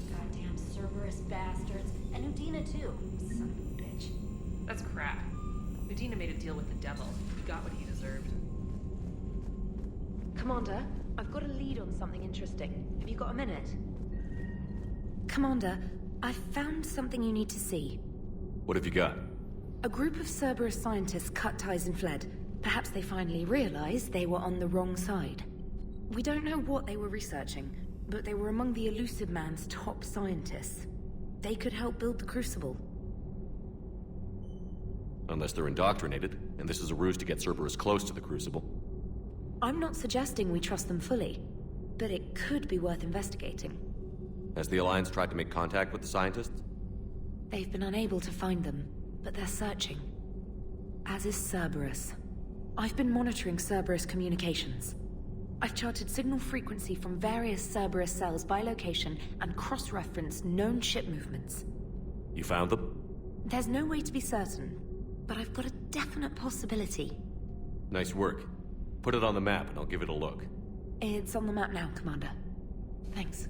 Goddamn Cerberus bastards. And Udina too. Son of a bitch. That's crap. Medina made a deal with the devil. He got what he deserved. Commander, I've got a lead on something interesting. Have you got a minute? Commander, I've found something you need to see. What have you got? A group of Cerberus scientists cut ties and fled. Perhaps they finally realized they were on the wrong side. We don't know what they were researching, but they were among the Elusive Man's top scientists. They could help build the Crucible. Unless they're indoctrinated, and this is a ruse to get Cerberus close to the Crucible. I'm not suggesting we trust them fully, but it could be worth investigating. Has the Alliance tried to make contact with the scientists? They've been unable to find them, but they're searching. As is Cerberus. I've been monitoring Cerberus communications. I've charted signal frequency from various Cerberus cells by location and cross-referenced known ship movements. You found them? There's no way to be certain, but I've got a definite possibility. Nice work. Put it on the map and I'll give it a look. It's on the map now, Commander. Thanks.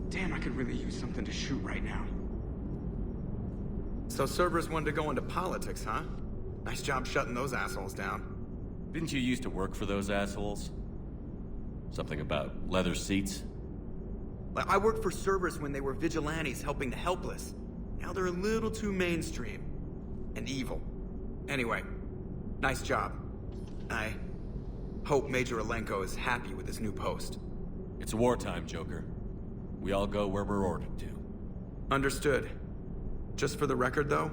Damn, I could really use something to shoot right now. So Cerberus wanted to go into politics, huh? Nice job shutting those assholes down. Didn't you used to work for those assholes? Something about leather seats? I worked for Cerberus when they were vigilantes helping the helpless. Now they're a little too mainstream. And evil. Anyway, nice job. I hope Major Alenko is happy with his new post. It's wartime, Joker. We all go where we're ordered to. Understood. Just for the record, though,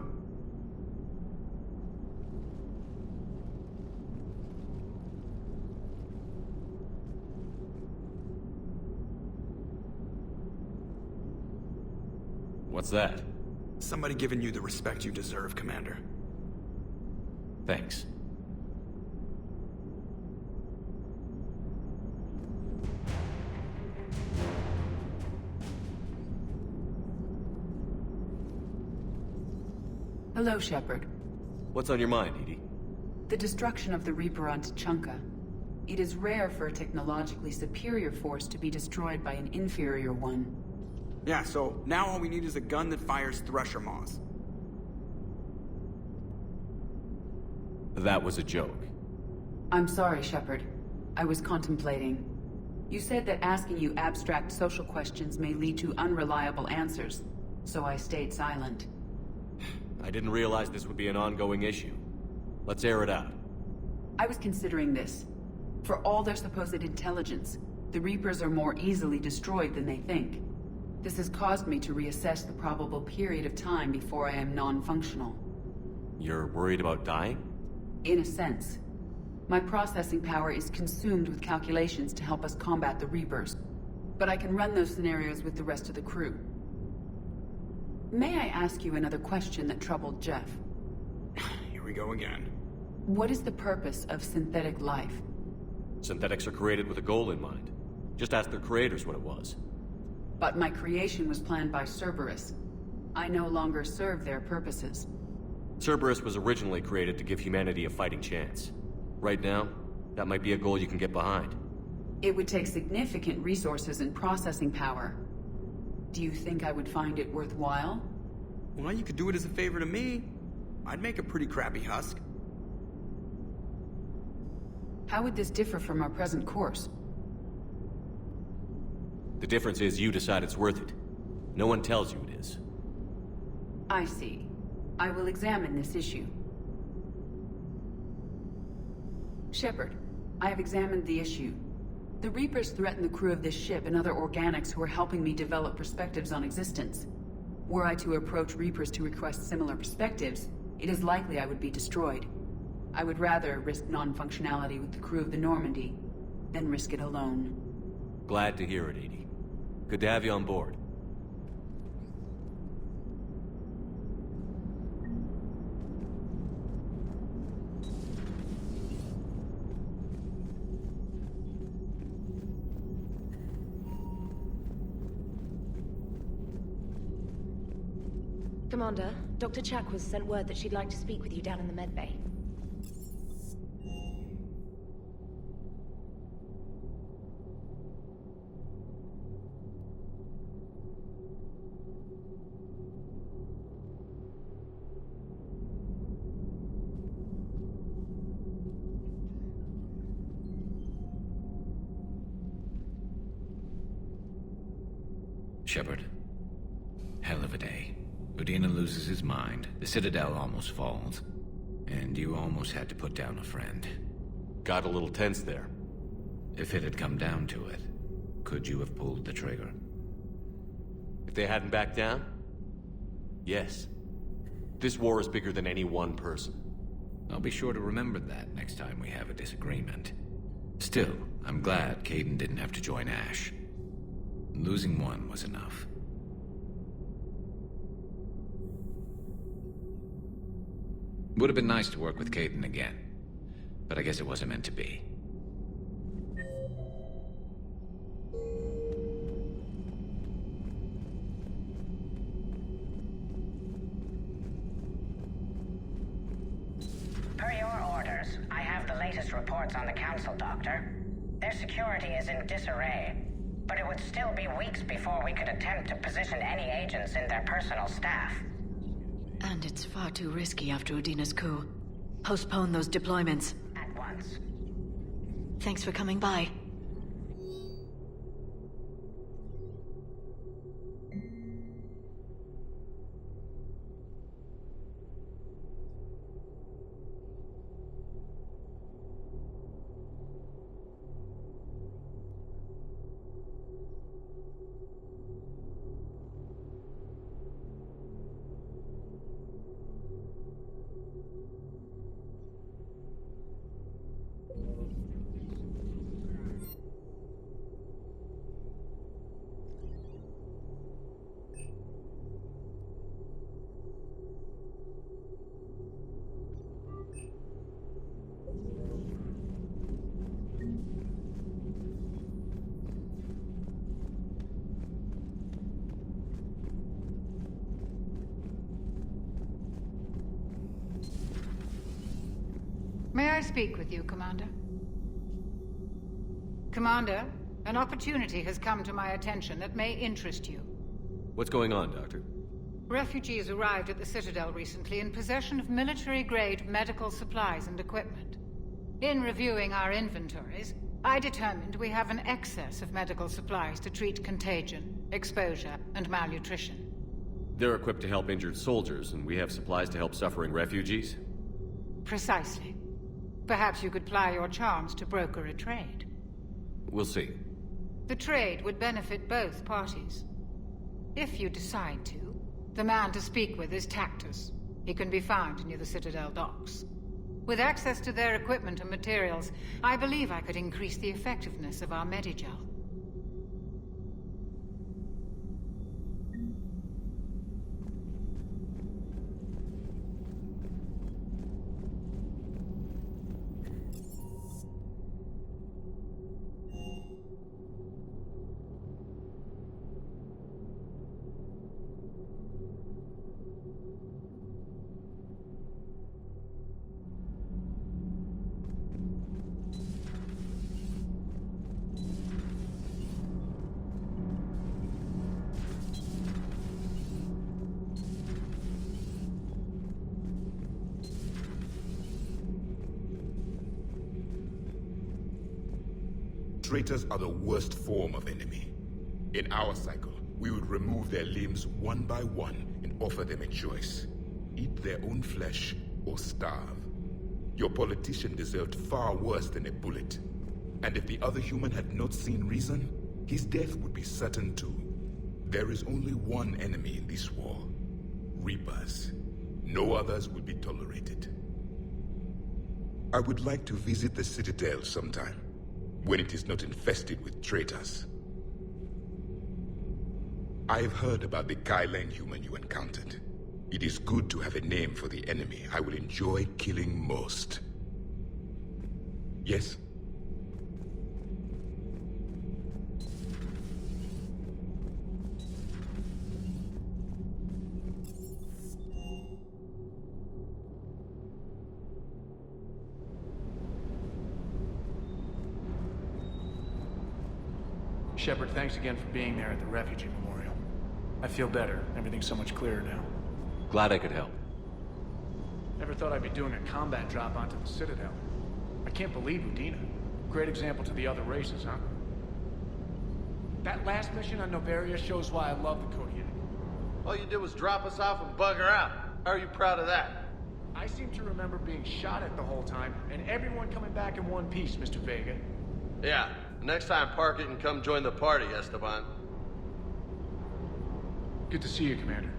what's that? Somebody giving you the respect you deserve, Commander. Thanks. Hello, Shepard. What's on your mind, Edie? The destruction of the Reaper on Tuchanka. It is rare for a technologically superior force to be destroyed by an inferior one. Yeah, so now all we need is a gun that fires Thresher Maws. That was a joke. I'm sorry, Shepard. I was contemplating. You said that asking you abstract social questions may lead to unreliable answers, so I stayed silent. I didn't realize this would be an ongoing issue. Let's air it out. I was considering this. For all their supposed intelligence, the Reapers are more easily destroyed than they think. This has caused me to reassess the probable period of time before I am non-functional. You're worried about dying? In a sense. My processing power is consumed with calculations to help us combat the Reapers. But I can run those scenarios with the rest of the crew. May I ask you another question that troubled Jeff? Here we go again. What is the purpose of synthetic life? Synthetics are created with a goal in mind. Just ask their creators what it was. But my creation was planned by Cerberus. I no longer serve their purposes. Cerberus was originally created to give humanity a fighting chance. Right now, that might be a goal you can get behind. It would take significant resources and processing power. Do you think I would find it worthwhile? Well, you could do it as a favor to me. I'd make a pretty crappy husk. How would this differ from our present course? The difference is you decide it's worth it. No one tells you it is. I see. I will examine this issue. Shepard, I have examined the issue. The Reapers threaten the crew of this ship and other organics who are helping me develop perspectives on existence. Were I to approach Reapers to request similar perspectives, it is likely I would be destroyed. I would rather risk non-functionality with the crew of the Normandy than risk it alone. Glad to hear it, Edie. Good to have you on board. Commander, Dr. Chakwas sent word that she'd like to speak with you down in the medbay. Shepard, hell of a day. Udina loses his mind, the Citadel almost falls, and you almost had to put down a friend. Got a little tense there. If it had come down to it, could you have pulled the trigger? If they hadn't backed down? Yes. This war is bigger than any one person. I'll be sure to remember that next time we have a disagreement. Still, I'm glad Kaidan didn't have to join Ash. Losing one was enough. Would have been nice to work with Kaidan again, but I guess it wasn't meant to be. Per your orders, I have the latest reports on the Council, Doctor. Their security is in disarray, but it would still be weeks before we could attempt to position any agents in their personal staff. And it's far too risky after Udina's coup. Postpone those deployments. At once. Thanks for coming by. May I speak with you, Commander? Commander, an opportunity has come to my attention that may interest you. What's going on, Doctor? Refugees arrived at the Citadel recently in possession of military-grade medical supplies and equipment. In reviewing our inventories, I determined we have an excess of medical supplies to treat contagion, exposure, and malnutrition. They're equipped to help injured soldiers, and we have supplies to help suffering refugees? Precisely. Perhaps you could ply your charms to broker a trade. We'll see. The trade would benefit both parties. If you decide to, the man to speak with is Tactus. He can be found near the Citadel docks. With access to their equipment and materials, I believe I could increase the effectiveness of our Medigel. Traitors are the worst form of enemy. In our cycle, we would remove their limbs one by one and offer them a choice. Eat their own flesh or starve. Your politician deserved far worse than a bullet. And if the other human had not seen reason, his death would be certain too. There is only one enemy in this war. Reapers. No others will be tolerated. I would like to visit the Citadel sometime, when it is not infested with traitors. I've heard about the Kylan human you encountered. It is good to have a name for the enemy I will enjoy killing most. Yes? Shepard, thanks again for being there at the Refugee Memorial. I feel better. Everything's so much clearer now. Glad I could help. Never thought I'd be doing a combat drop onto the Citadel. I can't believe Udina. Great example to the other races, huh? That last mission on Noveria shows why I love the Kodiak. All you did was drop us off and bugger out. How are you proud of that? I seem to remember being shot at the whole time, and everyone coming back in one piece, Mr. Vega. Yeah, next time park it and come join the party, Esteban. Good to see you, Commander.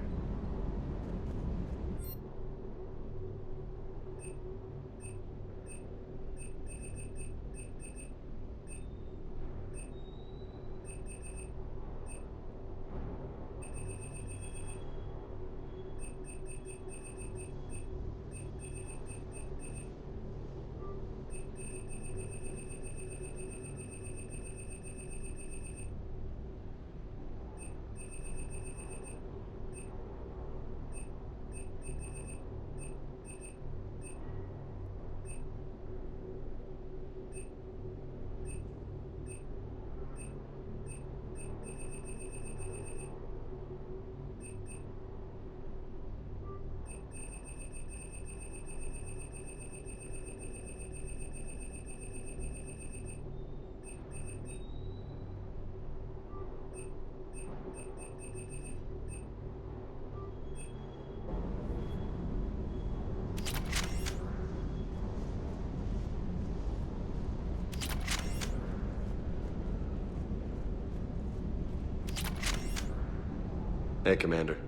Hey, Commander.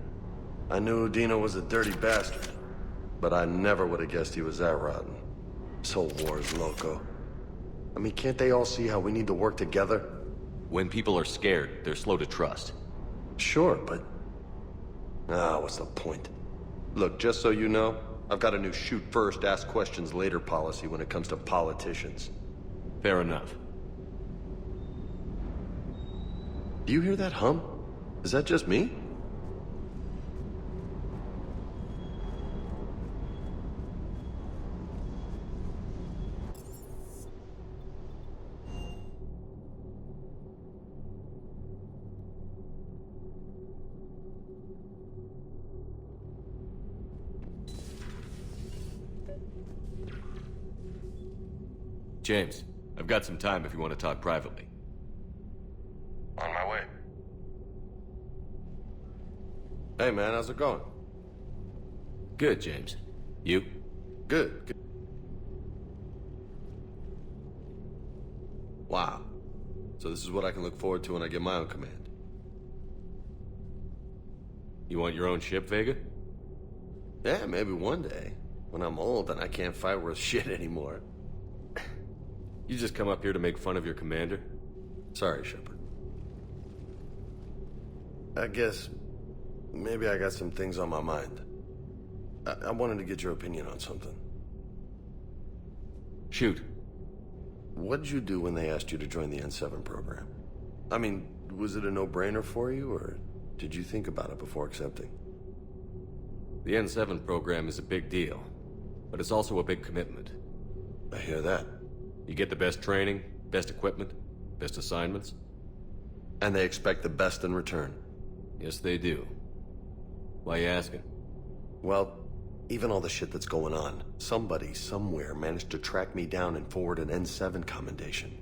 I knew Udina was a dirty bastard, but I never would have guessed he was that rotten. This whole war is loco. I mean, can't they all see how we need to work together? When people are scared, they're slow to trust. Sure, but... what's the point? Look, just so you know, I've got a new shoot first, ask questions later policy when it comes to politicians. Fair enough. Do you hear that hum? Is that just me? James, I've got some time if you want to talk privately. On my way. Hey man, how's it going? Good, James. You? Good. Wow. So this is what I can look forward to when I get my own command. You want your own ship, Vega? Yeah, maybe one day. When I'm old and I can't fight worth shit anymore. You just come up here to make fun of your commander? Sorry, Shepard. I guess... maybe I got some things on my mind. I wanted to get your opinion on something. Shoot. What did you do when they asked you to join the N7 program? I mean, was it a no-brainer for you, or did you think about it before accepting? The N7 program is a big deal, but it's also a big commitment. I hear that. You get the best training, best equipment, best assignments. And they expect the best in return. Yes, they do. Why you asking? Well, even all the shit that's going on, somebody somewhere managed to track me down and forward an N7 commendation.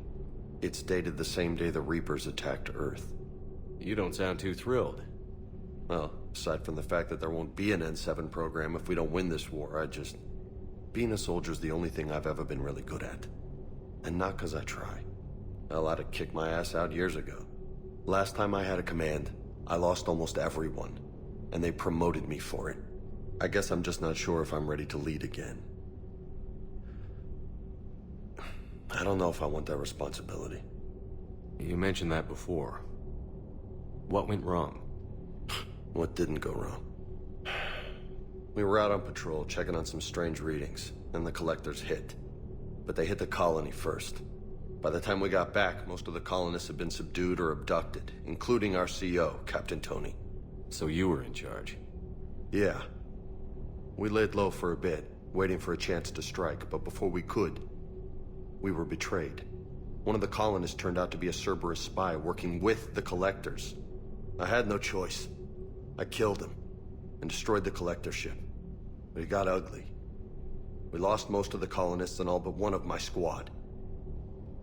It's dated the same day the Reapers attacked Earth. You don't sound too thrilled. Well, aside from the fact that there won't be an N7 program if we don't win this war, being a soldier's the only thing I've ever been really good at. And not because I try. Hell, I'd have kicked my ass out years ago. Last time I had a command, I lost almost everyone. And they promoted me for it. I guess I'm just not sure if I'm ready to lead again. I don't know if I want that responsibility. You mentioned that before. What went wrong? What didn't go wrong? We were out on patrol, checking on some strange readings, and the collectors hit. But they hit the colony first. By the time we got back, most of the colonists had been subdued or abducted, including our CO, Captain Tony. So you were in charge? Yeah. We laid low for a bit, waiting for a chance to strike, but before we could, we were betrayed. One of the colonists turned out to be a Cerberus spy working with the collectors. I had no choice. I killed him and destroyed the collector ship. But it got ugly. We lost most of the colonists and all but one of my squad.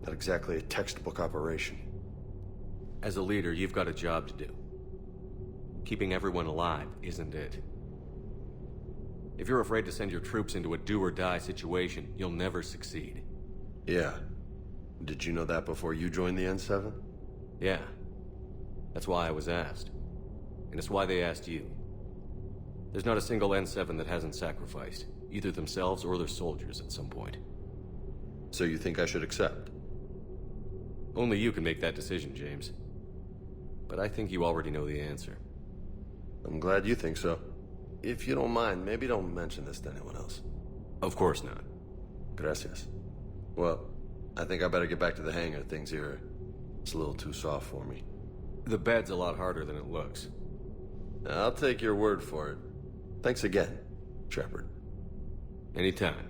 Not exactly a textbook operation. As a leader, you've got a job to do. Keeping everyone alive isn't it. If you're afraid to send your troops into a do-or-die situation, you'll never succeed. Yeah. Did you know that before you joined the N7? Yeah. That's why I was asked. And it's why they asked you. There's not a single N7 that hasn't sacrificed, either themselves or their soldiers at some point. So you think I should accept? Only you can make that decision, James. But I think you already know the answer. I'm glad you think so. If you don't mind, maybe don't mention this to anyone else. Of course not. Gracias. Well, I think I better get back to the hangar. Things here, it's a little too soft for me. The bed's a lot harder than it looks. I'll take your word for it. Thanks again, Shepard. Anytime.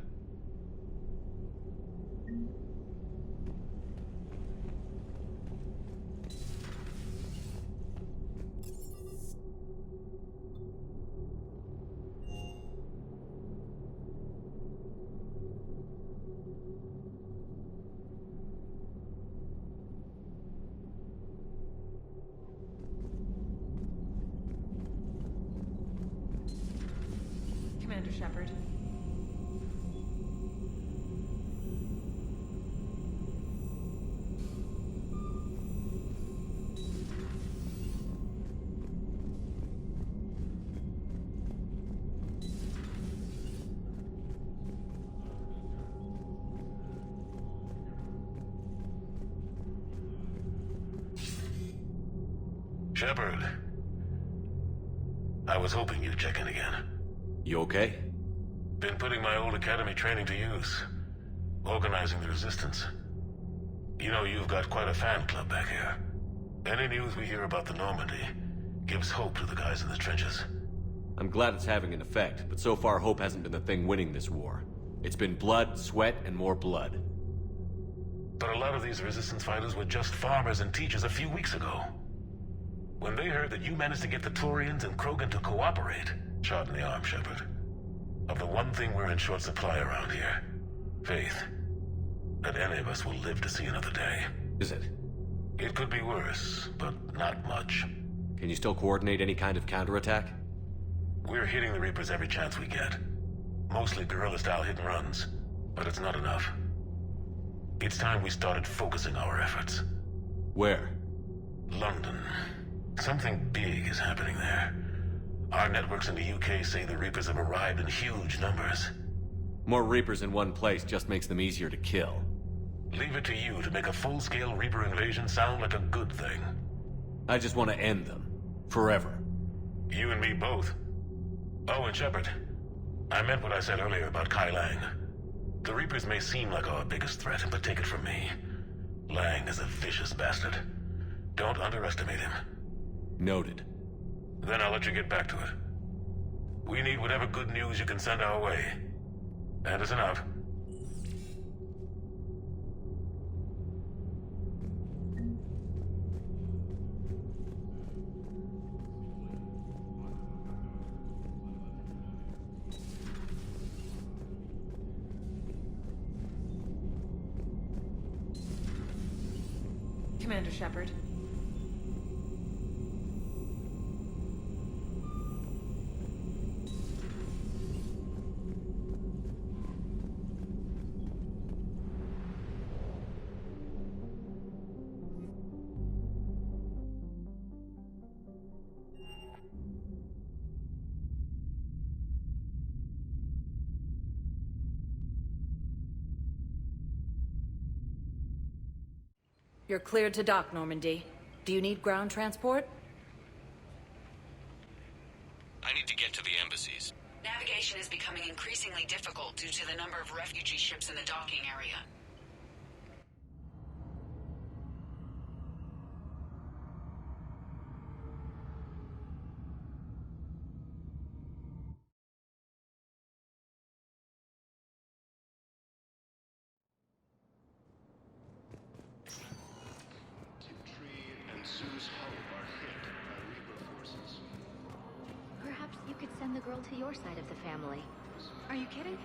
Commander Shepard. Shepard. I was hoping you'd check in again. You okay? Been putting my old academy training to use. Organizing the resistance. You know, you've got quite a fan club back here. Any news we hear about the Normandy gives hope to the guys in the trenches. I'm glad it's having an effect, but so far hope hasn't been the thing winning this war. It's been blood, sweat, and more blood. But a lot of these resistance fighters were just farmers and teachers a few weeks ago. When they heard that you managed to get the Turians and Krogan to cooperate, shot in the arm, Shepard. Of the one thing we're in short supply around here, faith. That any of us will live to see another day. Is it? It could be worse, but not much. Can you still coordinate any kind of counterattack? We're hitting the Reapers every chance we get. Mostly guerrilla-style hit-and-runs, but it's not enough. It's time we started focusing our efforts. Where? London. Something big is happening there. Our networks in the UK say the Reapers have arrived in huge numbers. More Reapers in one place just makes them easier to kill. Leave it to you to make a full-scale Reaper invasion sound like a good thing. I just want to end them. Forever. You and me both. Oh, and Shepard. I meant what I said earlier about Kai Lang. The Reapers may seem like our biggest threat, but take it from me. Lang is a vicious bastard. Don't underestimate him. Noted. Then I'll let you get back to it. We need whatever good news you can send our way. And it's enough. Commander Shepard. You're cleared to dock, Normandy. Do you need ground transport? I need to get to the embassies. Navigation is becoming increasingly difficult due to the number of refugee ships in the docking area. Perhaps you could send the girl to your side of the family. Are you kidding?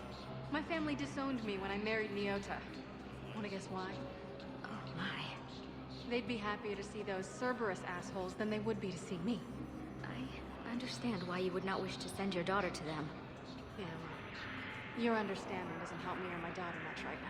My family disowned me when I married Nyota. Wanna guess why? Oh my. They'd be happier to see those Cerberus assholes than they would be to see me. I understand why you would not wish to send your daughter to them. Yeah, well, your understanding doesn't help me or my daughter much right now.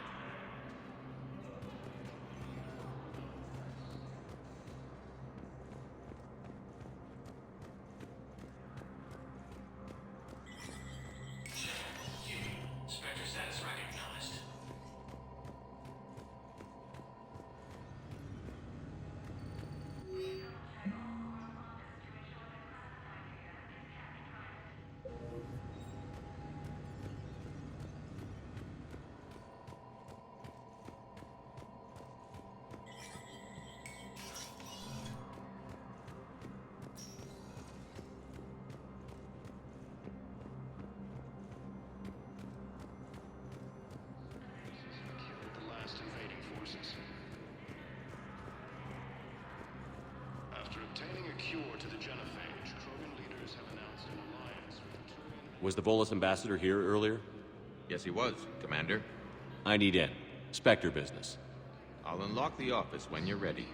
Was the Volus ambassador here earlier? Yes, he was, Commander. I need in. Spectre business. I'll unlock the office when you're ready.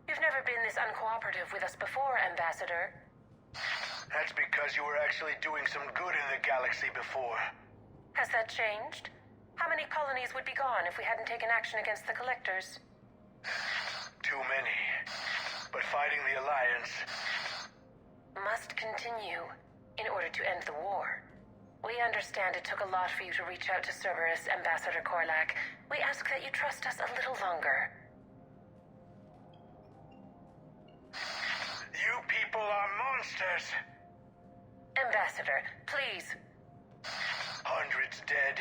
You've never been this uncooperative with us before, Ambassador. That's because you were actually doing some good in the galaxy before. Has that changed? How many colonies would be gone if we hadn't taken action against the Collectors? Too many. But fighting the Alliance must continue in order to end the war. We understand it took a lot for you to reach out to Cerberus, Ambassador Korlak. We ask that you trust us a little longer. You people are monsters! Ambassador, please. Hundreds dead.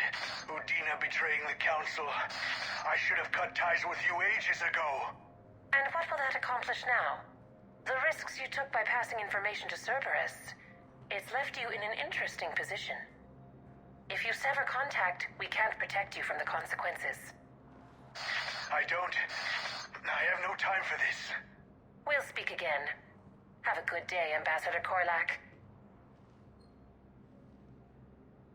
Udina betraying the Council. I should have cut ties with you ages ago. And what will that accomplish now? The risks you took by passing information to Cerberus, it's left you in an interesting position. If you sever contact, we can't protect you from the consequences. I have no time for this. We'll speak again. Have a good day, Ambassador Korlak.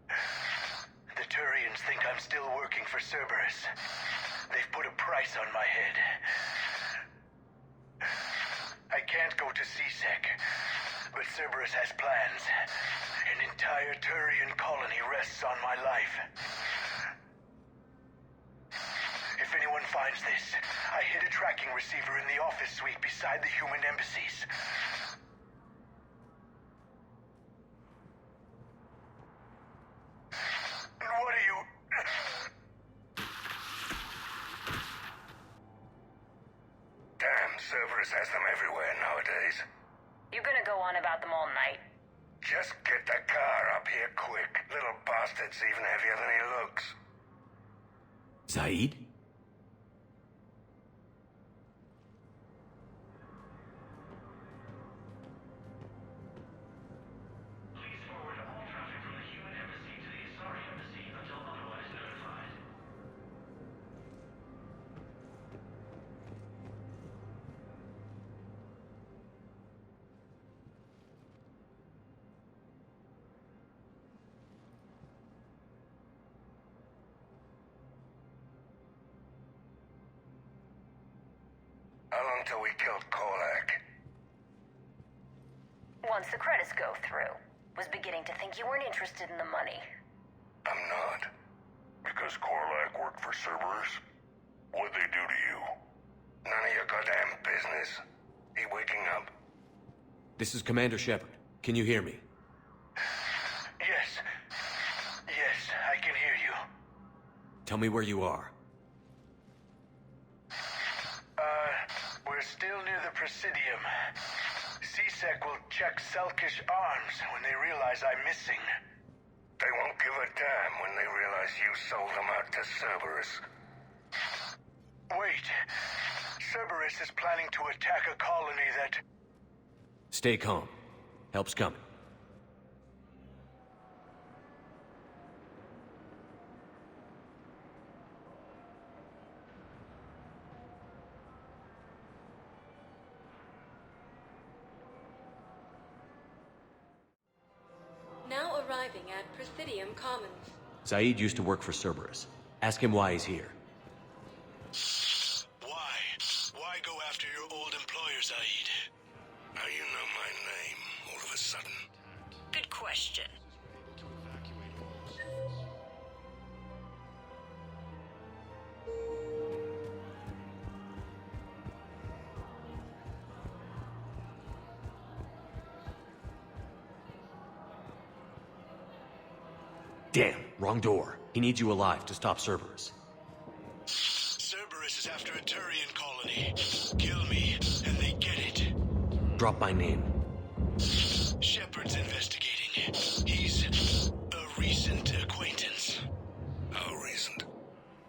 The Turians think I'm still working for Cerberus. They've put a price on my head. I can't go to CSEC, but Cerberus has plans. An entire Turian colony rests on my life. If anyone finds this, I hid a tracking receiver in the office suite beside the human embassies. What are you... Damn, Cerberus has them everywhere nowadays. You gonna go on about them all night? Just get the car up here quick. Little bastard's even heavier than he looks. Zaid? How long till we killed Korlak? Once the credits go through. Was beginning to think you weren't interested in the money. I'm not. Because Korlak worked for Cerberus? What'd they do to you? None of your goddamn business. He waking up? This is Commander Shepard. Can you hear me? Yes. Yes, I can hear you. Tell me where you are. We're still near the Presidium. CSEC will check Selkish arms when they realize I'm missing. They won't give a damn when they realize you sold them out to Cerberus. Wait. Cerberus is planning to attack a colony that... Stay calm. Help's coming. Now arriving at Presidium Commons. Zaid used to work for Cerberus. Ask him why he's here. Why? Why go after your old employer, Zaid? Now you know my name, all of a sudden. Good question. Damn, wrong door. He needs you alive to stop Cerberus. Cerberus is after a Turian colony. Kill me, and they get it. Drop my name. Shepard's investigating. He's a recent acquaintance. How recent?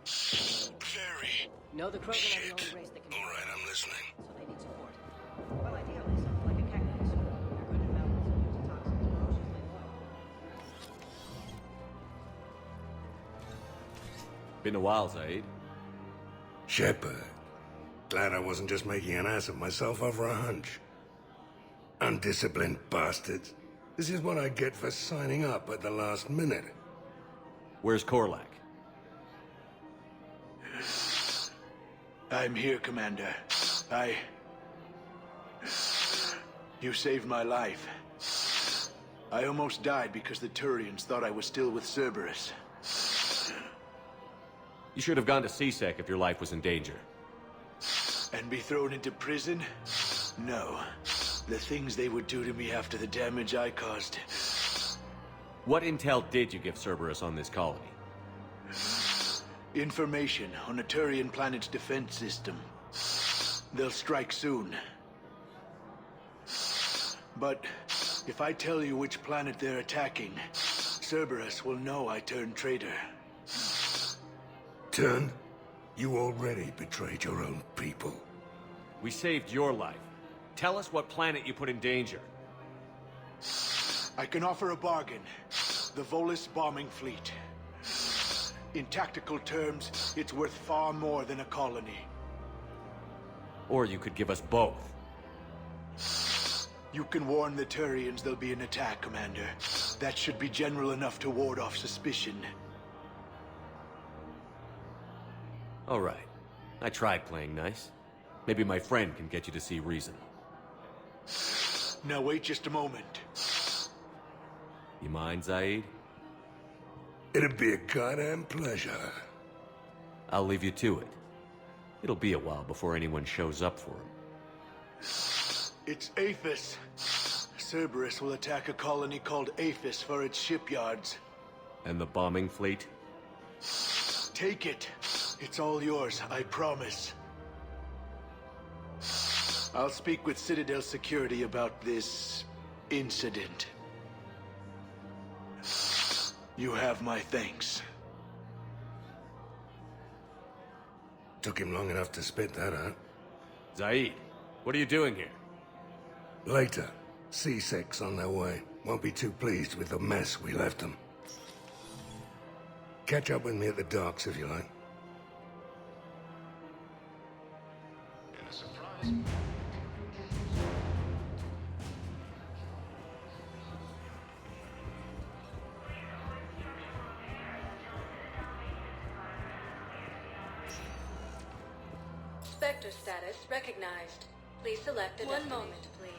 Very. No, the Krogan are the only race that can... All right, I'm listening. So they need support. Well, ideally, something like a cactus. They're good at balancing toxins ferociously loyal. Been a while, Zaid. Shepard. Glad I wasn't just making an ass of myself over a hunch. Undisciplined bastards. This is what I get for signing up at the last minute. Where's Korlak? I'm here, Commander. You saved my life. I almost died because the Turians thought I was still with Cerberus. You should have gone to CSEC if your life was in danger. And be thrown into prison? No. The things they would do to me after the damage I caused. What intel did you give Cerberus on this colony? Information on a Turian planet's defense system. They'll strike soon. But if I tell you which planet they're attacking, Cerberus will know I turned traitor. Turned? You already betrayed your own people. We saved your life. Tell us what planet you put in danger. I can offer a bargain. The Volus bombing fleet. In tactical terms, it's worth far more than a colony. Or you could give us both. You can warn the Turians there'll be an attack, Commander. That should be general enough to ward off suspicion. All right. I tried playing nice. Maybe my friend can get you to see reason. Now wait just a moment. You mind, Zaid? It'd be a goddamn pleasure. I'll leave you to it. It'll be a while before anyone shows up for him. It's Aphis. Cerberus will attack a colony called Aphis for its shipyards. And the bombing fleet? Take it. It's all yours, I promise. I'll speak with Citadel security about this incident. You have my thanks. Took him long enough to spit that out. Zaid, what are you doing here? Later. C6 on their way. Won't be too pleased with the mess we left them. Catch up with me at the docks if you like. In a surprise. Spectre status recognized. Please select a One moment, please.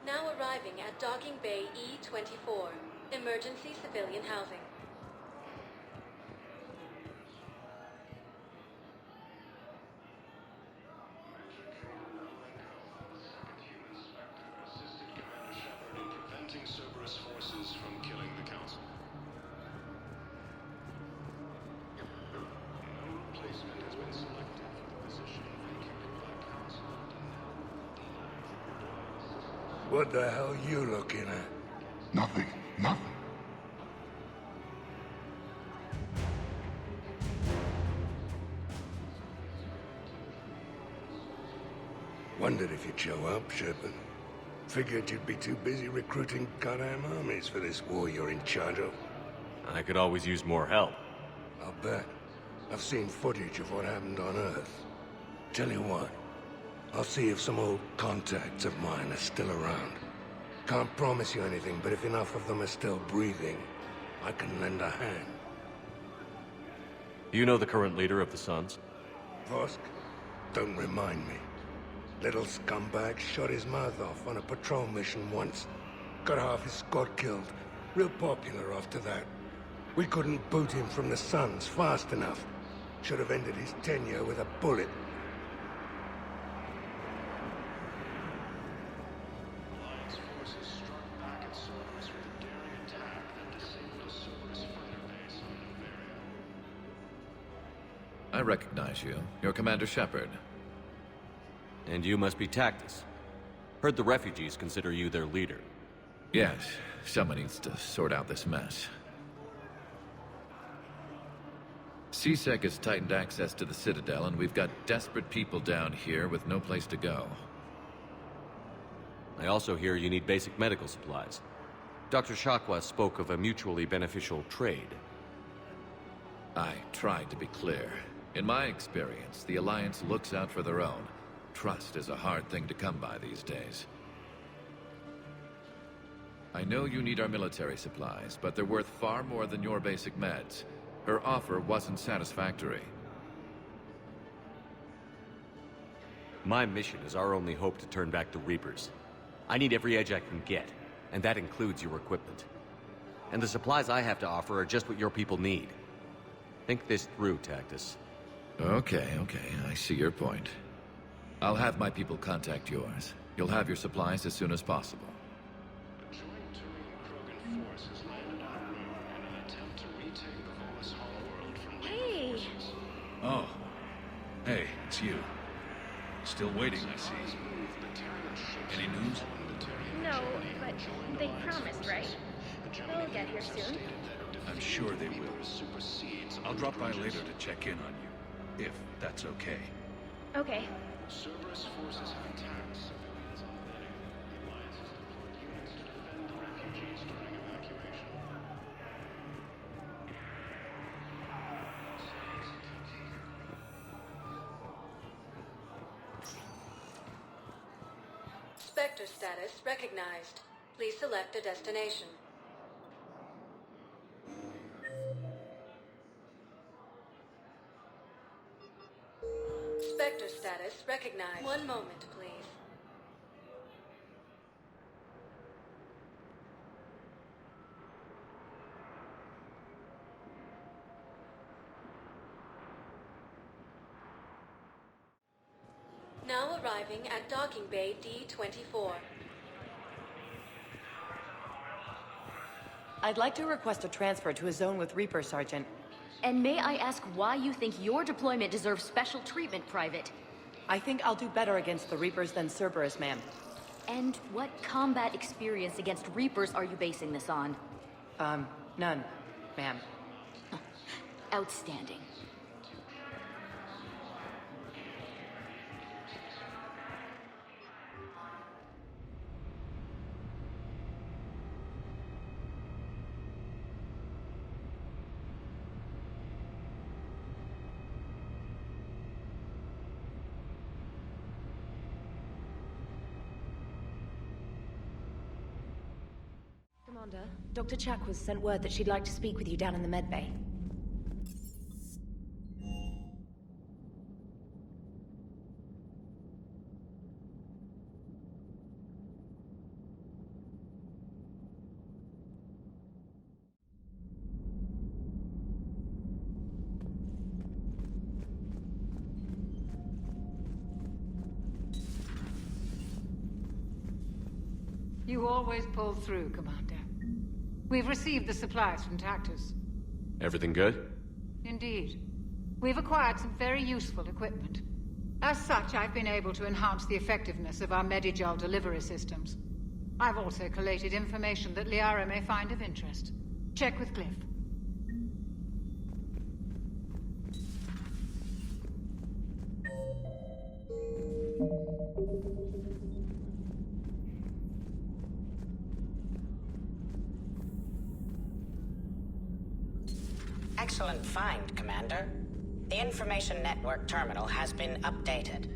Now arriving at Docking Bay E-24. Emergency civilian housing. Preventing Cerberus forces from killing the Council. No replacement has been selected for the position vacated by Council. What the hell are you looking at? Nothing. Nothing. Wondered if you'd show up, Shepard. Figured you'd be too busy recruiting goddamn armies for this war you're in charge of. I could always use more help. I'll bet. I've seen footage of what happened on Earth. Tell you what, I'll see if some old contacts of mine are still around. Can't promise you anything, but if enough of them are still breathing, I can lend a hand. You know the current leader of the Suns? Vosk? Don't remind me. Little scumbag shot his mouth off on a patrol mission once. Got half his squad killed. Real popular after that. We couldn't boot him from the Suns fast enough. Should have ended his tenure with a bullet. Alliance forces struck back at Cerberus with a daring attack that disabled a Cerberus fighter base on Bavaria. I recognize you. You're Commander Shepard. And you must be Tactus. Heard the refugees consider you their leader. Yes, someone needs to sort out this mess. CSEC has tightened access to the Citadel, and we've got desperate people down here with no place to go. I also hear you need basic medical supplies. Dr. Shakwa spoke of a mutually beneficial trade. I tried to be clear. In my experience, the Alliance looks out for their own. Trust is a hard thing to come by these days. I know you need our military supplies, but they're worth far more than your basic meds. Her offer wasn't satisfactory. My mission is our only hope to turn back the Reapers. I need every edge I can get, and that includes your equipment. And the supplies I have to offer are just what your people need. Think this through, Tactus. Okay, I see your point. I'll have my people contact yours. You'll have your supplies as soon as possible. Hey! Oh. Hey, it's you. Still waiting, I see. Any news? No, but they promised, right? They'll get here soon. I'm sure they will. I'll drop by later to check in on you, if that's okay. Okay. Cerberus forces have attacked civilians on the Alliance's deployed units to defend the refugees during evacuation. Spectre status recognized. Please select a destination. Spectre status recognized. One moment, please. Now arriving at docking bay D-24. I'd like to request a transfer to a zone with Reaper, Sergeant. And may I ask why you think your deployment deserves special treatment, Private? I think I'll do better against the Reapers than Cerberus, ma'am. And what combat experience against Reapers are you basing this on? None, ma'am. Outstanding. Commander, Dr. Chakwas sent word that she'd like to speak with you down in the med bay. You always pull through, Commander. We've received the supplies from Tactus. Everything good? Indeed. We've acquired some very useful equipment. As such, I've been able to enhance the effectiveness of our Medigel delivery systems. I've also collated information that Liara may find of interest. Check with Cliff. Excellent find, Commander. The Information Network terminal has been updated.